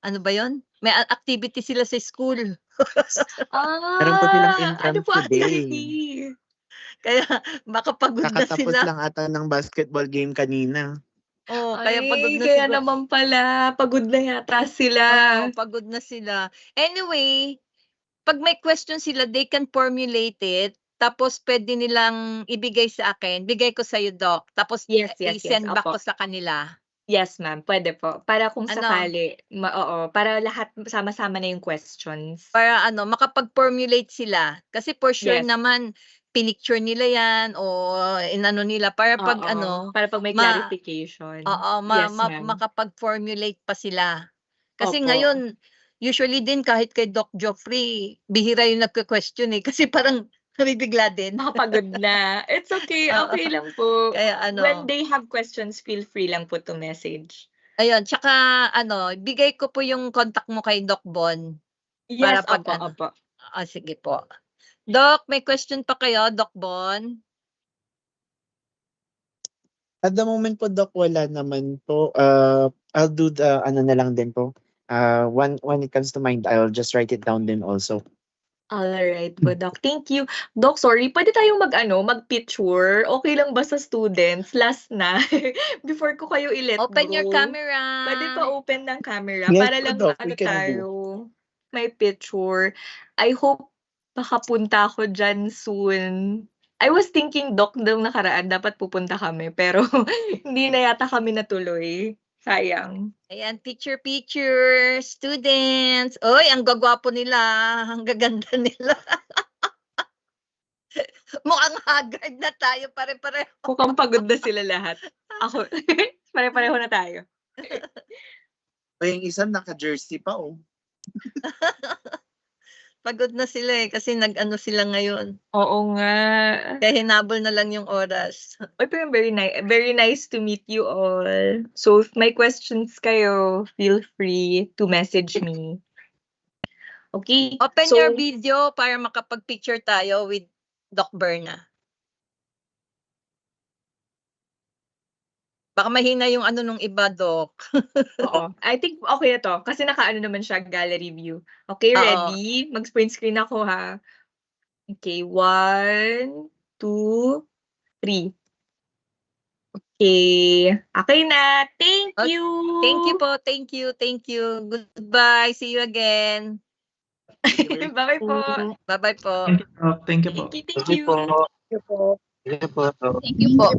Speaker 2: ano ba yon? May activity sila sa school.
Speaker 4: Meron pa silang
Speaker 1: Ano
Speaker 4: entrance
Speaker 1: po
Speaker 4: today.
Speaker 1: activity?
Speaker 2: Kaya baka pagod na
Speaker 4: Kakatapos
Speaker 2: sila.
Speaker 4: lang ata ng basketball game kanina.
Speaker 2: Oh, kaya pagod
Speaker 1: Ay,
Speaker 2: na
Speaker 1: kaya
Speaker 2: siguro.
Speaker 1: naman pala, pagod na yata sila.
Speaker 2: Oh, pagod na sila. Anyway, pag may question sila, they can formulate it. Tapos pwede nilang ibigay sa akin. Bigay ko sa iyo, Doc. Tapos
Speaker 1: Yes, yes, yes,
Speaker 2: i-send back
Speaker 1: opo.
Speaker 2: ko sa kanila.
Speaker 1: Yes, ma'am, pwede po. Para kung
Speaker 2: Ano?
Speaker 1: sakali, oo, para lahat sama-sama na yung questions.
Speaker 2: Para ano, makapag-formulate sila. Kasi for sure
Speaker 1: Yes.
Speaker 2: naman, pinicture nila yan o inano nila para pag
Speaker 1: Oo,
Speaker 2: ano,
Speaker 1: para pag may
Speaker 2: ma
Speaker 1: clarification.
Speaker 2: oo,
Speaker 1: Yes, ma'am.
Speaker 2: makapag-formulate pa sila. Kasi
Speaker 1: Opo.
Speaker 2: ngayon, usually din kahit kay Doc Joffrey, bihira yung nagke-question eh. Kasi parang nabibigla din.
Speaker 1: Nakapagod na. It's okay,
Speaker 2: Oo.
Speaker 1: okay lang po.
Speaker 2: Kaya
Speaker 1: When
Speaker 2: ano,
Speaker 1: they have questions, feel free lang po to message.
Speaker 2: ayun, tsaka ano, bigay ko po yung contact mo kay Doc Bon para
Speaker 1: Yes,
Speaker 2: pag
Speaker 1: opo,
Speaker 2: ano.
Speaker 1: opo.
Speaker 2: Sige po. Doc, may question pa kayo, Doc Bon?
Speaker 4: At the moment po, Doc, wala naman po. I'll do the ano na lang din po. When it comes to mind, I'll just write it down din also.
Speaker 1: Alright po, Doc. Thank you. Doc, sorry, pwede tayong mag-picture? Okay lang ba sa students? Last na. Before ko kayo i-let
Speaker 2: Open your
Speaker 1: go.
Speaker 2: camera.
Speaker 1: Pwede pa open ng camera
Speaker 4: Yes
Speaker 1: para
Speaker 4: po,
Speaker 1: lang
Speaker 4: Doc, we can
Speaker 1: tayo,
Speaker 4: do.
Speaker 1: may picture. I hope makapunta ako diyan soon. I was thinking, Doc, nung nakaraan dapat pupunta kami pero hindi na yata kami natuloy. Sayang.
Speaker 2: Ayan, picture, students. Oy, ang gagwapo nila, ang gaganda nila. Mukhang haggard na tayo pare-pareho.
Speaker 1: Mukhang pagod na sila lahat. Ako, pare-pareho na tayo.
Speaker 4: O yung isa naka-jersey pa, oh.
Speaker 2: Pagod na sila eh, kasi nag-ano sila ngayon.
Speaker 1: Oo nga.
Speaker 2: Kaya hinabol na lang yung oras.
Speaker 1: Uy, pero very nice to meet you all. So if may questions kayo, feel free to message me. Okay,
Speaker 2: Open
Speaker 1: so
Speaker 2: your video para makapag-picture tayo with Doc Berna. Baka mahina yung ano nung iba, Doc.
Speaker 1: oo, I think okay na 'to kasi nakaano naman siya, gallery view. Okay,
Speaker 2: Oo.
Speaker 1: ready? Mag-print screen ako ha. Okay, 1, 2, 3. Okay, okay na. Thank
Speaker 2: Okay.
Speaker 1: you.
Speaker 2: Thank you po. Thank you. Goodbye. See you again.
Speaker 1: Bye-bye po.
Speaker 2: Bye-bye po.
Speaker 5: Thank you po.
Speaker 1: Thank you.
Speaker 3: Thank you po.
Speaker 5: Thank you po.
Speaker 2: Thank you po.
Speaker 3: Thank you po.